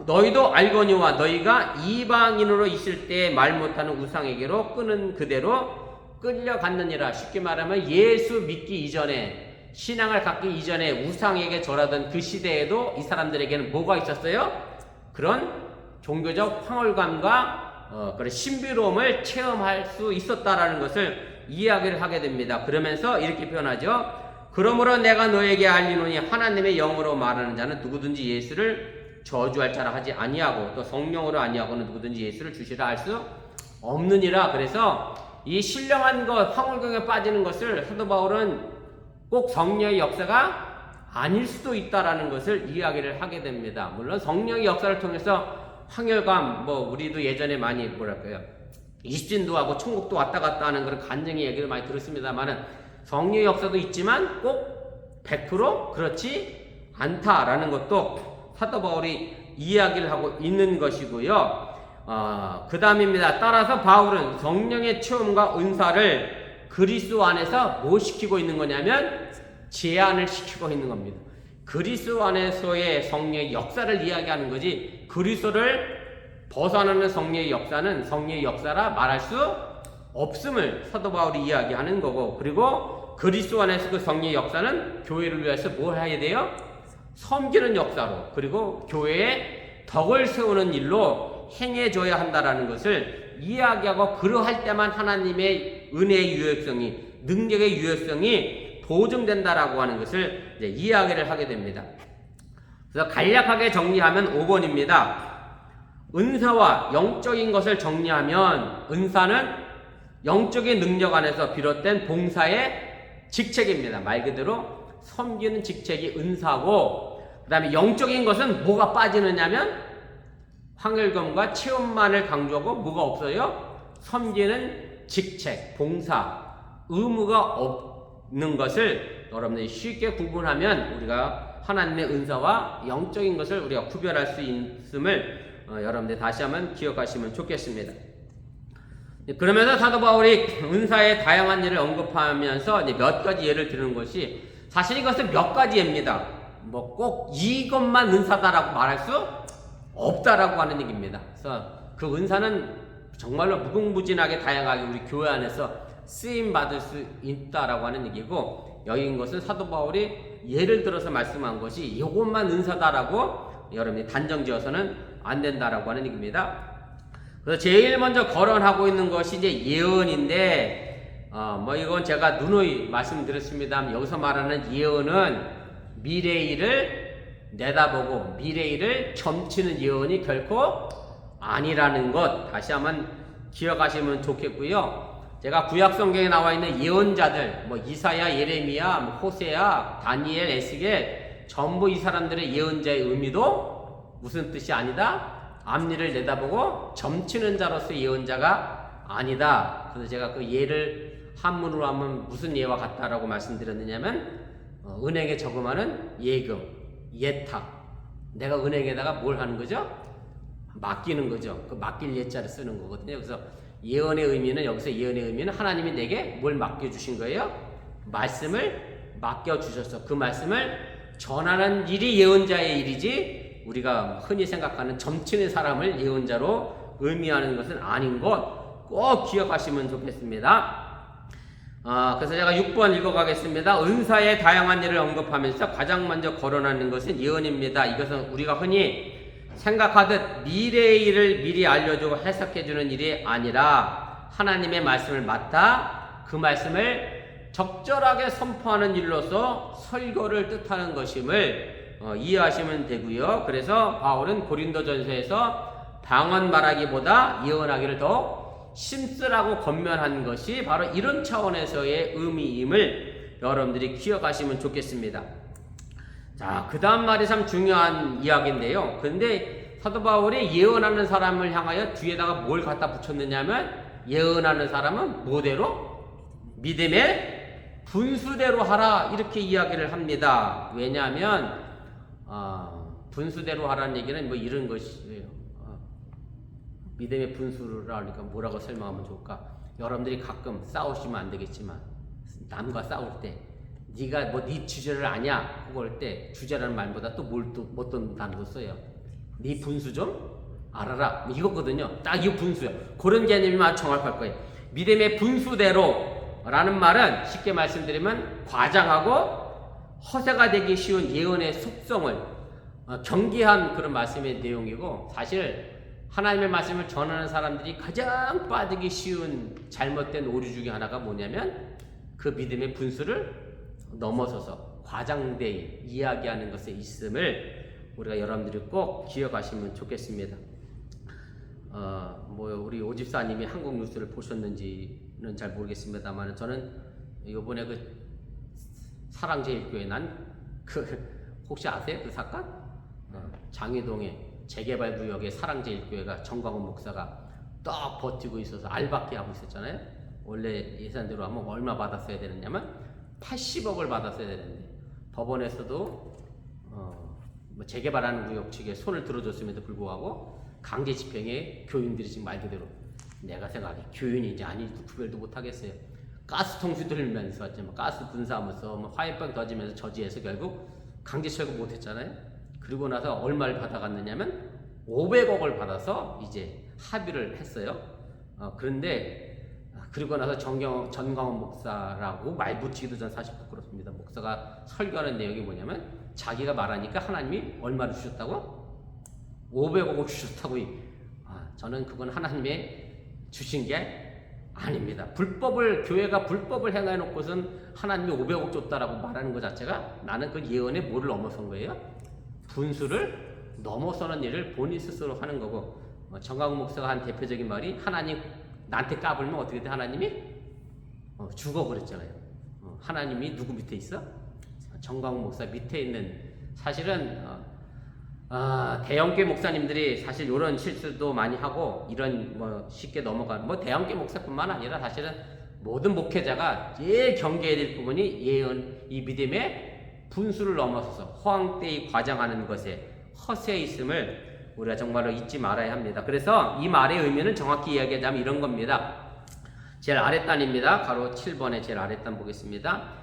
너희도 알거니와 너희가 이방인으로 있을 때 말 못하는 우상에게로 끄는 그대로 끌려갔느니라. 쉽게 말하면 예수 믿기 이전에, 신앙을 갖기 이전에 우상에게 절하던 그 시대에도 이 사람들에게는 뭐가 있었어요? 그런 종교적 황홀감과 그런 신비로움을 체험할 수 있었다라는 것을 이야기를 하게 됩니다. 그러면서 이렇게 표현하죠. 그러므로 내가 너에게 알리노니 하나님의 영으로 말하는 자는 누구든지 예수를 저주할 자라 하지 아니하고 또 성령으로 아니하고는 누구든지 예수를 주시라 할 수 없느니라. 그래서 이 신령한 것, 황홀경에 빠지는 것을 사도 바울은 꼭 성령의 역사가 아닐 수도 있다라는 것을 이야기를 하게 됩니다. 물론 성령의 역사를 통해서 황홀감, 뭐 우리도 예전에 많이 뭐랄까요, 이십진도 하고 천국도 왔다 갔다 하는 그런 간증의 얘기를 많이 들었습니다만은 성령의 역사도 있지만 꼭 100% 그렇지 않다라는 것도 사도 바울이 이야기를 하고 있는 것이고요. 그 다음입니다. 따라서 바울은 성령의 체험과 은사를 그리스도 안에서 뭐 시키고 있는 거냐면 제한을 시키고 있는 겁니다. 그리스도 안에서의 성령의 역사를 이야기하는 거지, 그리스도를 벗어나는 성령의 역사는 성령의 역사라 말할 수 없음을 사도 바울이 이야기하는 거고, 그리고 그리스도 안에서 그 성령의 역사는 교회를 위해서 뭘 해야 돼요? 섬기는 역사로, 그리고 교회에 덕을 세우는 일로 행해줘야 한다라는 것을 이야기하고, 그러할 때만 하나님의 은혜의 유효성이, 능력의 유효성이 보증된다라고 하는 것을 이제 이야기를 하게 됩니다. 그래서 간략하게 정리하면 5번입니다. 은사와 영적인 것을 정리하면 은사는 영적인 능력 안에서 비롯된 봉사의 직책입니다. 말 그대로 섬기는 직책이 은사고, 그 다음에 영적인 것은 뭐가 빠지느냐면 황홀감과 체험만을 강조하고 뭐가 없어요? 섬기는 직책, 봉사, 의무가 없는 것을 여러분들이 쉽게 구분하면 우리가 하나님의 은사와 영적인 것을 우리가 구별할 수 있음을 여러분들 다시 한번 기억하시면 좋겠습니다. 그러면서 사도 바울이 은사의 다양한 일을 언급하면서 이제 몇 가지 예를 드는 것이, 사실 이것은 몇 가지 예입니다. 뭐 꼭 이것만 은사다라고 말할 수 없다라고 하는 얘기입니다. 그래서 그 은사는 정말로 무궁무진하게 다양하게 우리 교회 안에서 쓰임 받을 수 있다라고 하는 얘기고, 여기인 것은 사도 바울이 예를 들어서 말씀한 것이 이것만 은사다라고 여러분이 단정지어서는 안 된다라고 하는 얘기입니다. 그래서 제일 먼저 거론하고 있는 것이 이제 예언인데, 뭐 이건 제가 누누이 말씀드렸습니다. 여기서 말하는 예언은 미래의 일을 내다보고 미래의 일을 점치는 예언이 결코 아니라는 것 다시 한번 기억하시면 좋겠고요. 제가 구약 성경에 나와 있는 예언자들, 뭐 이사야, 예레미야, 뭐 호세야, 다니엘, 에스겔 전부 이 사람들의 예언자의 의미도 무슨 뜻이 아니다? 앞일을 내다보고 점치는 자로서 예언자가 아니다. 그래서 제가 그 예를 한문으로 하면 무슨 예와 같다라고 말씀드렸느냐면 은행에 저금하는 예금, 예탁. 내가 은행에다가 뭘 하는 거죠? 맡기는 거죠. 그 맡길 예자를 쓰는 거거든요. 그래서 예언의 의미는 여기서 예언의 의미는 하나님이 내게 뭘 맡겨주신 거예요? 말씀을 맡겨주셔서 그 말씀을 전하는 일이 예언자의 일이지 우리가 흔히 생각하는 점치는 사람을 예언자로 의미하는 것은 아닌 것 꼭 기억하시면 좋겠습니다. 그래서 제가 6번 읽어가겠습니다. 은사의 다양한 일을 언급하면서 가장 먼저 거론하는 것은 예언입니다. 이것은 우리가 흔히 생각하듯 미래의 일을 미리 알려주고 해석해주는 일이 아니라 하나님의 말씀을 맡아 그 말씀을 적절하게 선포하는 일로서 설교를 뜻하는 것임을 이해하시면 되고요. 그래서 바울은 고린도전서에서 방언 말하기보다 예언하기를 더 심쓰라고 권면한 것이 바로 이런 차원에서의 의미임을 여러분들이 기억하시면 좋겠습니다. 자, 그 다음 말이 참 중요한 이야기인데요. 근데 사도 바울이 예언하는 사람을 향하여 뒤에다가 뭘 갖다 붙였느냐면 예언하는 사람은 뭐대로? 믿음의 분수대로 하라 이렇게 이야기를 합니다. 왜냐하면 분수대로 하라는 얘기는 뭐 이런 것이에요. 믿음의 분수라 하니까 뭐라고 설명하면 좋을까? 여러분들이 가끔 싸우시면 안 되겠지만 남과 싸울 때 네가 뭐 네 주제를 아냐 그걸 때 주제라는 말보다 또 어떤 단어도 써요. 네 분수 좀 알아라 이거거든요. 딱 이 분수요. 그런 개념이 아주 정확할 거예요. 믿음의 분수대로 라는 말은 쉽게 말씀드리면 과장하고 허세가 되기 쉬운 예언의 속성을 경계한 그런 말씀의 내용이고 사실 하나님의 말씀을 전하는 사람들이 가장 빠지기 쉬운 잘못된 오류 중에 하나가 뭐냐면 그 믿음의 분수를 넘어서서 과장되이 이야기하는 것에 있음을 우리가 여러분들이 꼭 기억하시면 좋겠습니다. 뭐 우리 오집사님이 한국 뉴스를 보셨는지는 잘 모르겠습니다만 저는 이번에 그 사랑제일교회 혹시 아세요 그 사건? 장희동에 재개발 구역의 사랑제일교회가 정광훈 목사가 딱 버티고 있어서 알박기 하고 있었잖아요. 원래 예산대로 하면 얼마 받았어야 되느냐면 80억을 받았어야 되는데 법원에서도 뭐 재개발하는 구역 측에 손을 들어줬음에도 불구하고 강제 집행에 교인들이 지금 말 그대로 내가 생각하기 교인인지 아닌지 구별도 못하겠어요. 가스통수 들면서 가스 분사하면서 뭐 화염병 던지면서 저지해서 결국 강제 철거 못했잖아요. 그리고 나서 얼마를 받아갔느냐면 500억을 받아서 이제 합의를 했어요. 그런데 그리고 나서 전광훈 목사라고 말 붙이기도 전 사실 부끄럽습니다. 목사가 설교하는 내용이 뭐냐면 자기가 말하니까 하나님이 얼마를 주셨다고? 500억을 주셨다고. 저는 그건 하나님의 주신 게 아닙니다. 교회가 불법을 행해놓고선 하나님이 500억 줬다라고 말하는 것 자체가 나는 그 예언에 뭐를 넘어선 거예요? 분수를 넘어서는 일을 본인 스스로 하는 거고 정광훈 목사가 한 대표적인 말이 하나님 나한테 까불면 어떻게 돼? 하나님이 죽어 그랬잖아요. 하나님이 누구 밑에 있어? 정광훈 목사 밑에 있는 사실은 대형교회 목사님들이 사실 이런 실수도 많이 하고 이런 뭐 쉽게 넘어가는 뭐 대형교회 목사뿐만 아니라 사실은 모든 목회자가 제일 경계해야 될 부분이 이 믿음의 분수를 넘어서서 허황되이 과장하는 것에 허세에 있음을 우리가 정말로 잊지 말아야 합니다. 그래서 이 말의 의미는 정확히 이야기하자면 이런 겁니다. 제일 아랫단입니다. 가로 7번의 제일 아랫단 보겠습니다.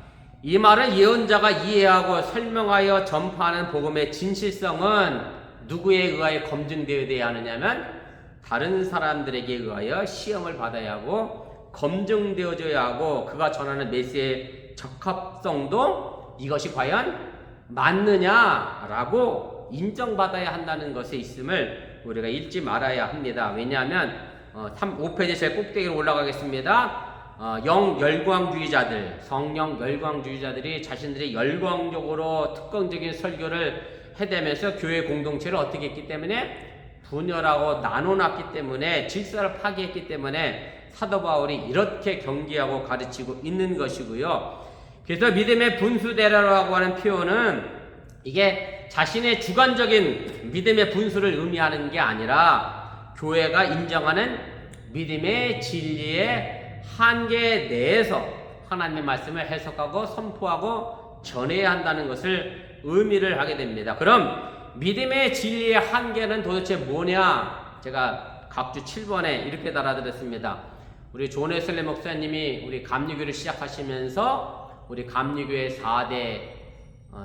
이 말은 예언자가 이해하고 설명하여 전파하는 복음의 진실성은 누구에 의하여 검증되어야 하느냐면 다른 사람들에게 의하여 시험을 받아야 하고 검증되어져야 하고 그가 전하는 메시지의 적합성도 이것이 과연 맞느냐라고 인정받아야 한다는 것에 있음을 우리가 잊지 말아야 합니다. 왜냐하면 5페이지 제일 꼭대기로 올라가겠습니다. 영열광주의자들, 성령 열광주의자들이 자신들이 열광적으로 특권적인 설교를 해대면서 교회 공동체를 어떻게 했기 때문에 분열하고 나눠놨기 때문에 질서를 파괴했기 때문에 사도 바울이 이렇게 경계하고 가르치고 있는 것이고요. 그래서 믿음의 분수대라고 하는 표현은 이게 자신의 주관적인 믿음의 분수를 의미하는 게 아니라 교회가 인정하는 믿음의 진리의 한계 내에서 하나님의 말씀을 해석하고 선포하고 전해야 한다는 것을 의미를 하게 됩니다. 그럼 믿음의 진리의 한계는 도대체 뭐냐? 제가 각주 7번에 이렇게 달아드렸습니다. 우리 존 웨슬리 목사님이 우리 감리교를 시작하시면서 우리 감리교의 4대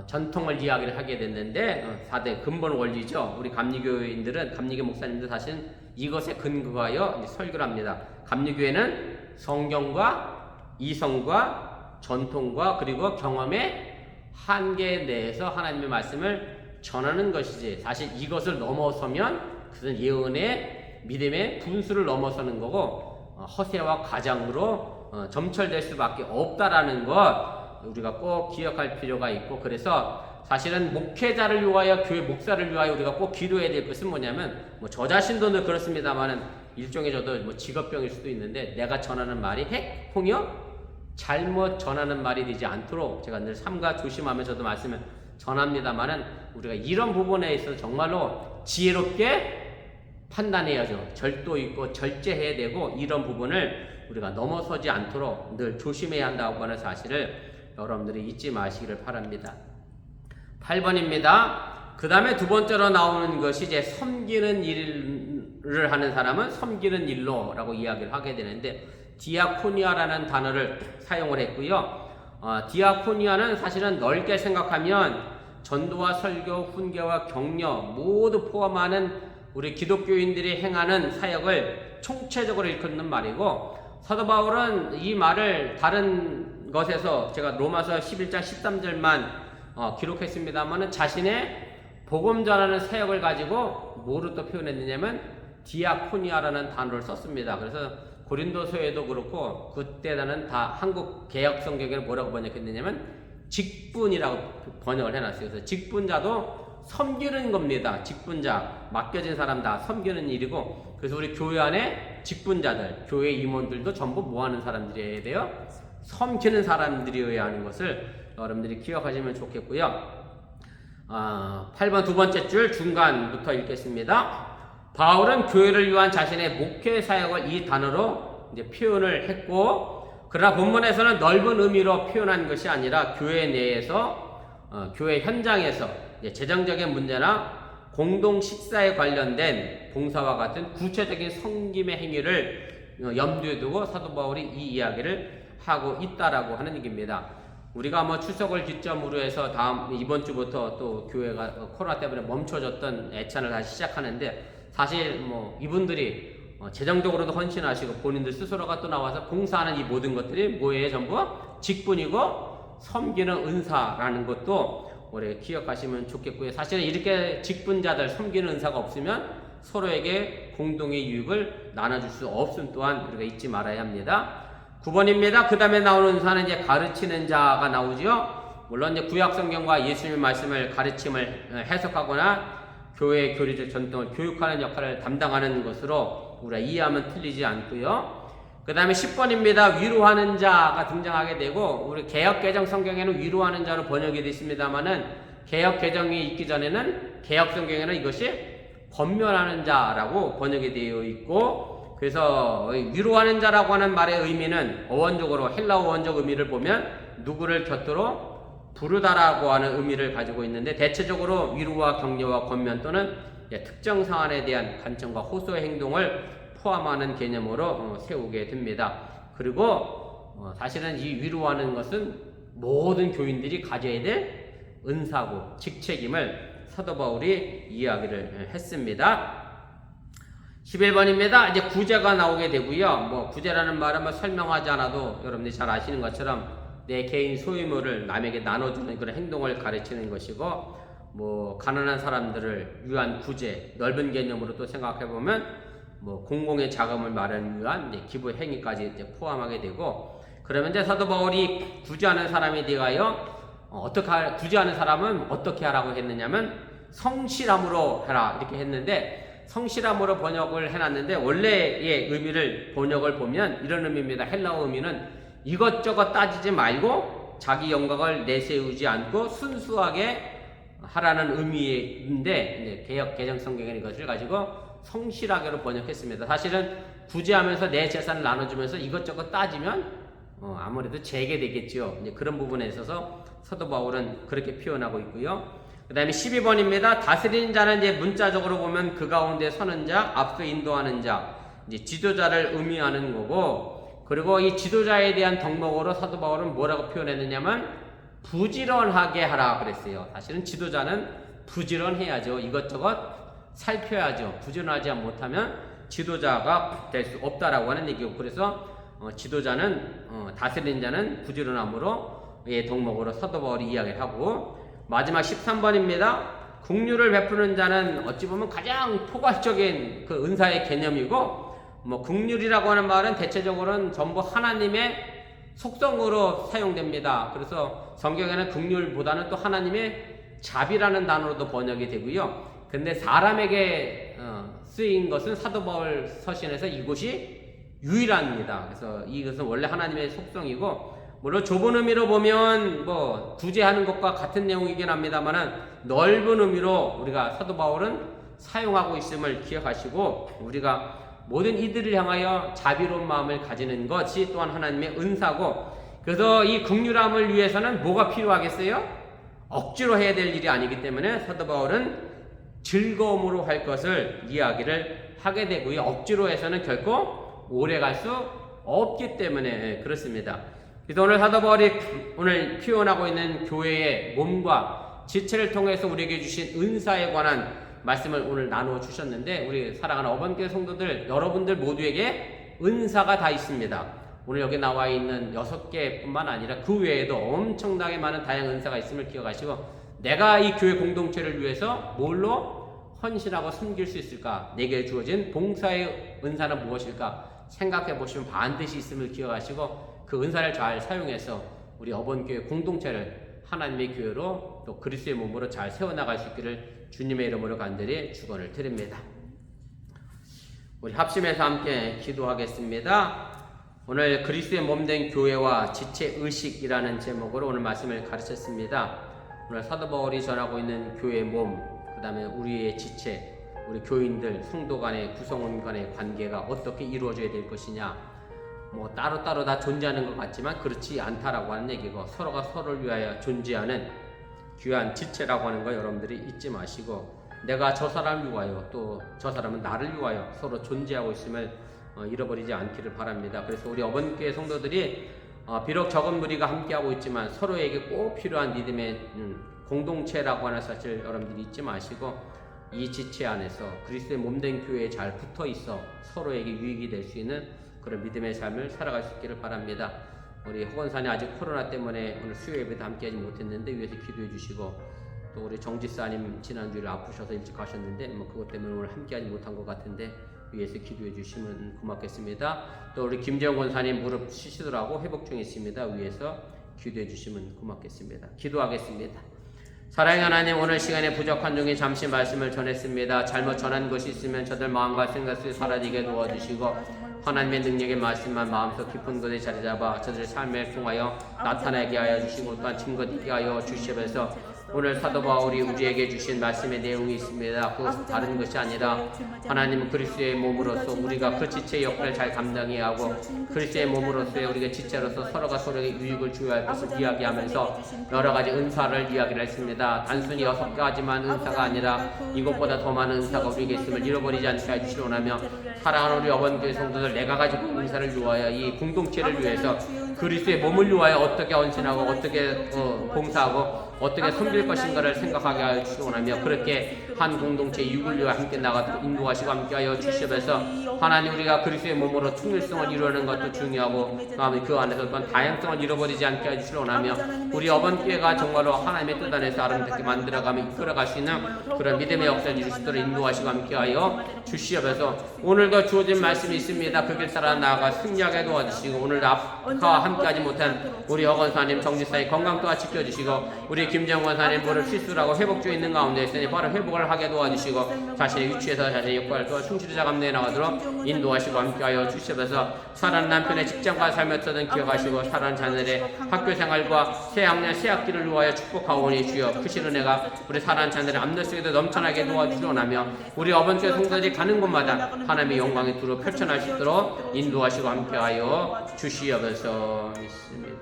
전통을 이야기를 하게 됐는데 4대 근본 원리죠. 우리 감리교인들은 감리교 목사님들 사실은 이것에 근거하여 설교를 합니다. 감리교회는 성경과 이성과 전통과 그리고 경험의 한계 내에서 하나님의 말씀을 전하는 것이지 사실 이것을 넘어서면 그것은 예언의 믿음의 분수를 넘어서는 거고 허세와 가장으로 점철될 수밖에 없다라는 것 우리가 꼭 기억할 필요가 있고 그래서 사실은 목회자를 위하여 교회 목사를 위하여 우리가 꼭 기도해야 될 것은 뭐냐면 저 자신도 늘 그렇습니다만은 일종의 저도 직업병일 수도 있는데 내가 전하는 말이 핵폭력 잘못 전하는 말이 되지 않도록 제가 늘 삼가 조심하면서도 말씀을 전합니다만은 우리가 이런 부분에 있어서 정말로 지혜롭게 판단해야죠. 절도 있고 절제해야 되고 이런 부분을 우리가 넘어서지 않도록 늘 조심해야 한다고 하는 사실을 여러분들이 잊지 마시기를 바랍니다. 8번입니다. 그 다음에 두 번째로 나오는 것이 이제 섬기는 일을 하는 사람은 섬기는 일로라고 이야기를 하게 되는데 디아코니아라는 단어를 사용을 했고요. 디아코니아는 사실은 넓게 생각하면 전도와 설교, 훈계와 격려 모두 포함하는 우리 기독교인들이 행하는 사역을 총체적으로 일컫는 말이고 사도 바울은 이 말을 다른 것에서 제가 로마서 11장 13절만 기록했습니다만 자신의 복음 전하는 사역을 가지고 뭐로 또 표현했느냐면 디아코니아라는 단어를 썼습니다. 그래서 고린도서에도 그렇고 그때는 다 한국 개역 성경에는 뭐라고 번역했느냐면 직분이라고 번역을 해놨어요. 그래서 직분자도 섬기는 겁니다. 직분자, 맡겨진 사람 다 섬기는 일이고 그래서 우리 교회 안에 직분자들, 교회 임원들도 전부 뭐 하는 사람들이어야 돼요? 섬기는 사람들이어야 하는 것을 여러분들이 기억하시면 좋겠고요. 8번 두 번째 줄 중간부터 읽겠습니다. 바울은 교회를 위한 자신의 목회 사역을 이 단어로 이제 표현을 했고 그러나 본문에서는 넓은 의미로 표현한 것이 아니라 교회 내에서 교회 현장에서 재정적인 문제나 공동 식사에 관련된 봉사와 같은 구체적인 섬김의 행위를 염두에 두고 사도 바울이 이 이야기를 하고 있다라고 하는 얘기입니다. 우리가 추석을 기점으로 해서 이번 주부터 또 교회가 코로나 때문에 멈춰졌던 애찬을 다시 시작하는데 사실 이분들이 재정적으로도 헌신하시고 본인들 스스로가 또 나와서 봉사하는 이 모든 것들이 뭐예요? 전부 직분이고 섬기는 은사라는 것도 우리 기억하시면 좋겠고요. 사실은 이렇게 직분자들 섬기는 은사가 없으면 서로에게 공동의 유익을 나눠줄 수 없음 또한 우리가 잊지 말아야 합니다. 9번입니다. 그 다음에 나오는 은사는 이제 가르치는 자가 나오죠. 물론 이제 구약 성경과 예수님의 말씀을 가르침을 해석하거나 교회의 교리적 전통을 교육하는 역할을 담당하는 것으로 우리가 이해하면 틀리지 않고요. 그 다음에 10번입니다. 위로하는 자가 등장하게 되고 우리 개역 개정 성경에는 위로하는 자로 번역이 되어 있습니다만은 개역 개정이 있기 전에는 개역 성경에는 이것이 권면하는 자라고 번역이 되어 있고 그래서 위로하는 자라고 하는 말의 의미는 어원적으로 헬라어 원적 의미를 보면 누구를 곁으로 부르다라고 하는 의미를 가지고 있는데 대체적으로 위로와 격려와 권면 또는 특정 사안에 대한 관점과 호소의 행동을 포함하는 개념으로 세우게 됩니다. 그리고 사실은 이 위로하는 것은 모든 교인들이 가져야 될 은사고 직책임을 사도 바울이 이야기를 했습니다. 11번입니다. 이제 구제가 나오게 되고요. 구제라는 말은 설명하지 않아도 여러분들이 잘 아시는 것처럼 내 개인 소유물을 남에게 나눠주는 그런 행동을 가르치는 것이고 가난한 사람들을 위한 구제 넓은 개념으로 또 생각해보면 뭐 공공의 자금을 마련을 위한 이제 기부 행위까지 이제 포함하게 되고, 그러면 이제 사도 바울이 구제하는 사람에 대하여 구제하는 사람은 어떻게 하라고 했느냐면 성실함으로 해라 이렇게 했는데, 성실함으로 번역을 해놨는데 원래의 의미를 번역을 보면 이런 의미입니다. 헬라어 의미는 이것저것 따지지 말고 자기 영광을 내세우지 않고 순수하게 하라는 의미인데, 개역 개정 성경에는 이것을 가지고 성실하게로 번역했습니다. 사실은 구제하면서 내 재산을 나눠주면서 이것저것 따지면 아무래도 재개되겠죠. 이제 그런 부분에 있어서 사도 바울은 그렇게 표현하고 있고요. 그 다음에 12번입니다. 다스리는 자는 이제 문자적으로 보면 그 가운데 서는 자, 앞서 인도하는 자, 이제 지도자를 의미하는 거고, 그리고 이 지도자에 대한 덕목으로 사도 바울은 뭐라고 표현했느냐면 부지런하게 하라 그랬어요. 사실은 지도자는 부지런해야죠. 이것저것 살펴야죠. 부지런하지 못하면 지도자가 될 수 없다라고 하는 얘기고, 그래서 지도자는 다스리는 자는 부지런함으로 덕목으로 사도 바울이 이야기를 하고, 마지막 13번입니다. 긍휼을 베푸는 자는 어찌 보면 가장 포괄적인 그 은사의 개념이고, 뭐 긍휼이라고 하는 말은 대체적으로는 전부 하나님의 속성으로 사용됩니다. 그래서 성경에는 긍휼보다는 또 하나님의 자비라는 단어로도 번역이 되고요. 근데 사람에게 쓰인 것은 사도 바울 서신에서 이곳이 유일합니다. 그래서 이것은 원래 하나님의 속성이고, 물론 좁은 의미로 보면 뭐 구제하는 것과 같은 내용이긴 합니다만은 넓은 의미로 우리가 사도 바울은 사용하고 있음을 기억하시고, 우리가 모든 이들을 향하여 자비로운 마음을 가지는 것이 또한 하나님의 은사고, 그래서 이 긍휼함을 위해서는 뭐가 필요하겠어요? 억지로 해야 될 일이 아니기 때문에 사도 바울은 즐거움으로 할 것을 이야기를 하게 되고요. 억지로 해서는 결코 오래 갈 수 없기 때문에 그렇습니다. 그래서 오늘 사도 바울이 오늘 표현하고 있는 교회의 몸과 지체를 통해서 우리에게 주신 은사에 관한 말씀을 오늘 나누어 주셨는데, 우리 사랑하는 어번교회 성도들 여러분들 모두에게 은사가 다 있습니다. 오늘 여기 나와 있는 6개뿐만 아니라 그 외에도 엄청나게 많은 다양한 은사가 있음을 기억하시고, 내가 이 교회 공동체를 위해서 뭘로 헌신하고 섬길 수 있을까? 내게 주어진 봉사의 은사는 무엇일까? 생각해 보시면 반드시 있음을 기억하시고, 그 은사를 잘 사용해서 우리 어번교회 공동체를 하나님의 교회로 또 그리스도의 몸으로 잘 세워나갈 수 있기를 주님의 이름으로 간절히 축원을 드립니다. 우리 합심해서 함께 기도하겠습니다. 오늘 그리스도의 몸된 교회와 지체의식이라는 제목으로 오늘 말씀을 가르쳤습니다. 오늘 사도 바울이 전하고 있는 교회의 몸, 그 다음에 우리의 지체, 우리 교인들, 성도 간의 구성원 간의 관계가 어떻게 이루어져야 될 것이냐, 뭐 따로따로 다 존재하는 것 같지만 그렇지 않다라고 하는 얘기고, 서로가 서로를 위하여 존재하는 귀한 지체라고 하는 거 여러분들이 잊지 마시고, 내가 저 사람을 위하여 또 저 사람은 나를 위하여 서로 존재하고 있음을 잃어버리지 않기를 바랍니다. 그래서 우리 어번교회 성도들이 비록 적은 무리가 함께하고 있지만 서로에게 꼭 필요한 믿음의 공동체라고 하는 사실 여러분들이 잊지 마시고, 이 지체 안에서 그리스도의 몸된 교회에 잘 붙어 있어 서로에게 유익이 될 수 있는 그런 믿음의 삶을 살아갈 수 있기를 바랍니다. 우리 허건산이 아직 코로나 때문에 오늘 수요 예배도 함께하지 못했는데 위에서 기도해 주시고, 또 우리 정지사님 지난주에 아프셔서 일찍 가셨는데 뭐 그것 때문에 오늘 함께하지 못한 것 같은데 위에서 기도해 주시면 고맙겠습니다. 또 우리 김재원 권사님 무릎 쉬시더라고 회복 중에 있습니다. 위에서 기도해 주시면 고맙겠습니다. 기도하겠습니다. 사랑의 하나님, 오늘 시간에 부족한 중에 잠시 말씀을 전했습니다. 잘못 전한 것이 있으면 저들 마음과 생각을 사라지게 도와주시고, 하나님의 능력의 말씀만 마음속 깊은 곳에 자리 잡아 저들의 삶을 통하여 나타나게 하여 주시고, 또한 증거되게 하여 주시면서 오늘 사도 바울이 우리에게 주신 말씀의 내용이 있습니다. 그것은 다른 것이 아니라 하나님 그리스도의 몸으로서 우리가 그 지체의 역할을 잘 감당해야 하고, 그리스도의 몸으로서의 우리가 지체로서 서로가 서로에게 유익을 주어야 할 것을 이야기하면서 여러 가지 은사를 이야기를 했습니다. 단순히 6가지만 은사가 아니라 이것보다 더 많은 은사가 우리에게 있음을 잃어버리지 않게 해주시오나며, 사랑하는 우리 어번교회 성도들, 내가 가지고 있는 은사를 위하여 이 공동체를 위해서 그리스도의 몸을 위하여 어떻게 헌신하고 어떻게 봉사하고 어떻게 섬길 것인가를 생각하게 하여 주시오나며 그렇게 한 공동체 이굴리와 함께 나가도록 인도하시고 함께하여 주시옵소서. 하나님 우리가 그리스도의 몸으로 통일성을 이루는 것도 중요하고 그 안에서 어떤 다양성을 잃어버리지 않게 해주시오나며 우리 어번교회가 정말로 하나님의 뜻 안에서 아름답게 만들어가며 이끌어갈 수 있는 그런 믿음의 역사를 이룰 수 있도록 인도하시고 함께하여 주시옵소서. 오늘도 주어진 말씀이 있습니다. 그 길 따라 나아가 승리하게 도와주시고 오늘 앞과 함께하지 못한 우리 허건사님 정지사의 건강 또한 지켜주시고 우리 김정권사님 무릎 실수라고 회복 중에 있는 가운데 있으니 바로 회복을 하게 도와주시고 자신의 위치에서 자신의 역할을 또 충실히 감내해 나가도록 인도하시고 함께하여 주시옵소서. 사랑하는 남편의 직장과 삶을 터든 기억하시고 사랑하는 자녀들의 학교생활과 새학년 새학기를 위하여 축복하오니 주여 크신 은혜가 우리 사랑하는 자녀들의 앞날 속에도 넘쳐나게 도와주시오나며 우리 어번교회 성도들이 가는 곳마다 하나님의 영광이 두루 펼쳐날 수 있도록 인도하시고 함께하여 주시옵소서. 믿습니다.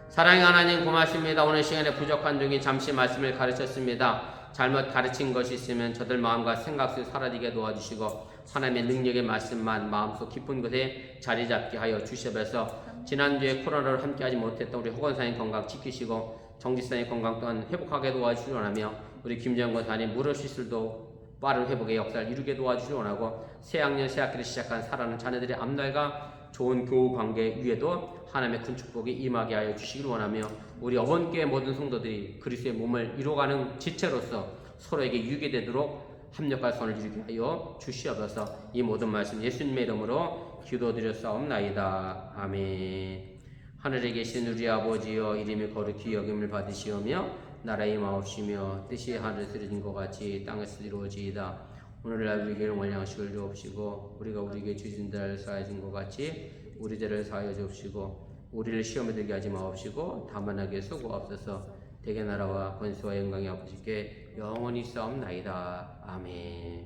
사랑의 하나님 고맙습니다. 오늘 시간에 부족한 중에 잠시 말씀을 가르쳤습니다. 잘못 가르친 것이 있으면 저들 마음과 생각 속에 사라지게 도와주시고 하나님의 능력의 말씀만 마음속 깊은 곳에 자리 잡게 하여 주시옵소서. 지난주에 코로나로 함께하지 못했던 우리 허건사님 건강 지키시고 정지사님 건강 또한 회복하게 도와주시오나며 우리 김정권 사님 무릎 시술도 빠른 회복의 역사를 이루게 도와주시기 원하고 새학년 새학기를 시작한 사랑하는 자녀들의 앞날과 좋은 교우 관계 위에도 하나님의 큰 축복이 임하게 하여 주시기를 원하며 우리 어번교회 모든 성도들이 그리스도의 몸을 이루어가는 지체로서 서로에게 유익이 되도록 합력할 선을 이루게 하여 주시옵소서. 이 모든 말씀 예수님의 이름으로 기도드렸사옵나이다. 아멘. 하늘에 계신 우리 아버지여 이름이 거룩히 여김을 받으시오며 나라의 임하옵시며 뜻이 하늘에서 이루어진 것 같이 땅에서 이루어지이다. 오늘날 우리에게 원량식을 주옵시고 우리가 우리에게 주신 대를 사하여 준 것 같이 우리 죄를 사하여 주옵시고 우리를 시험에 들게 하지 마옵시고 다만하게 수고하옵소서. 대개 나라와 권세와 영광이 아버지께 영원히 있사옵나이다. 아멘.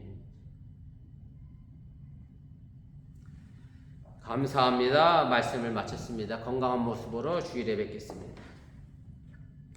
감사합니다. 말씀을 마쳤습니다. 건강한 모습으로 주일에 뵙겠습니다.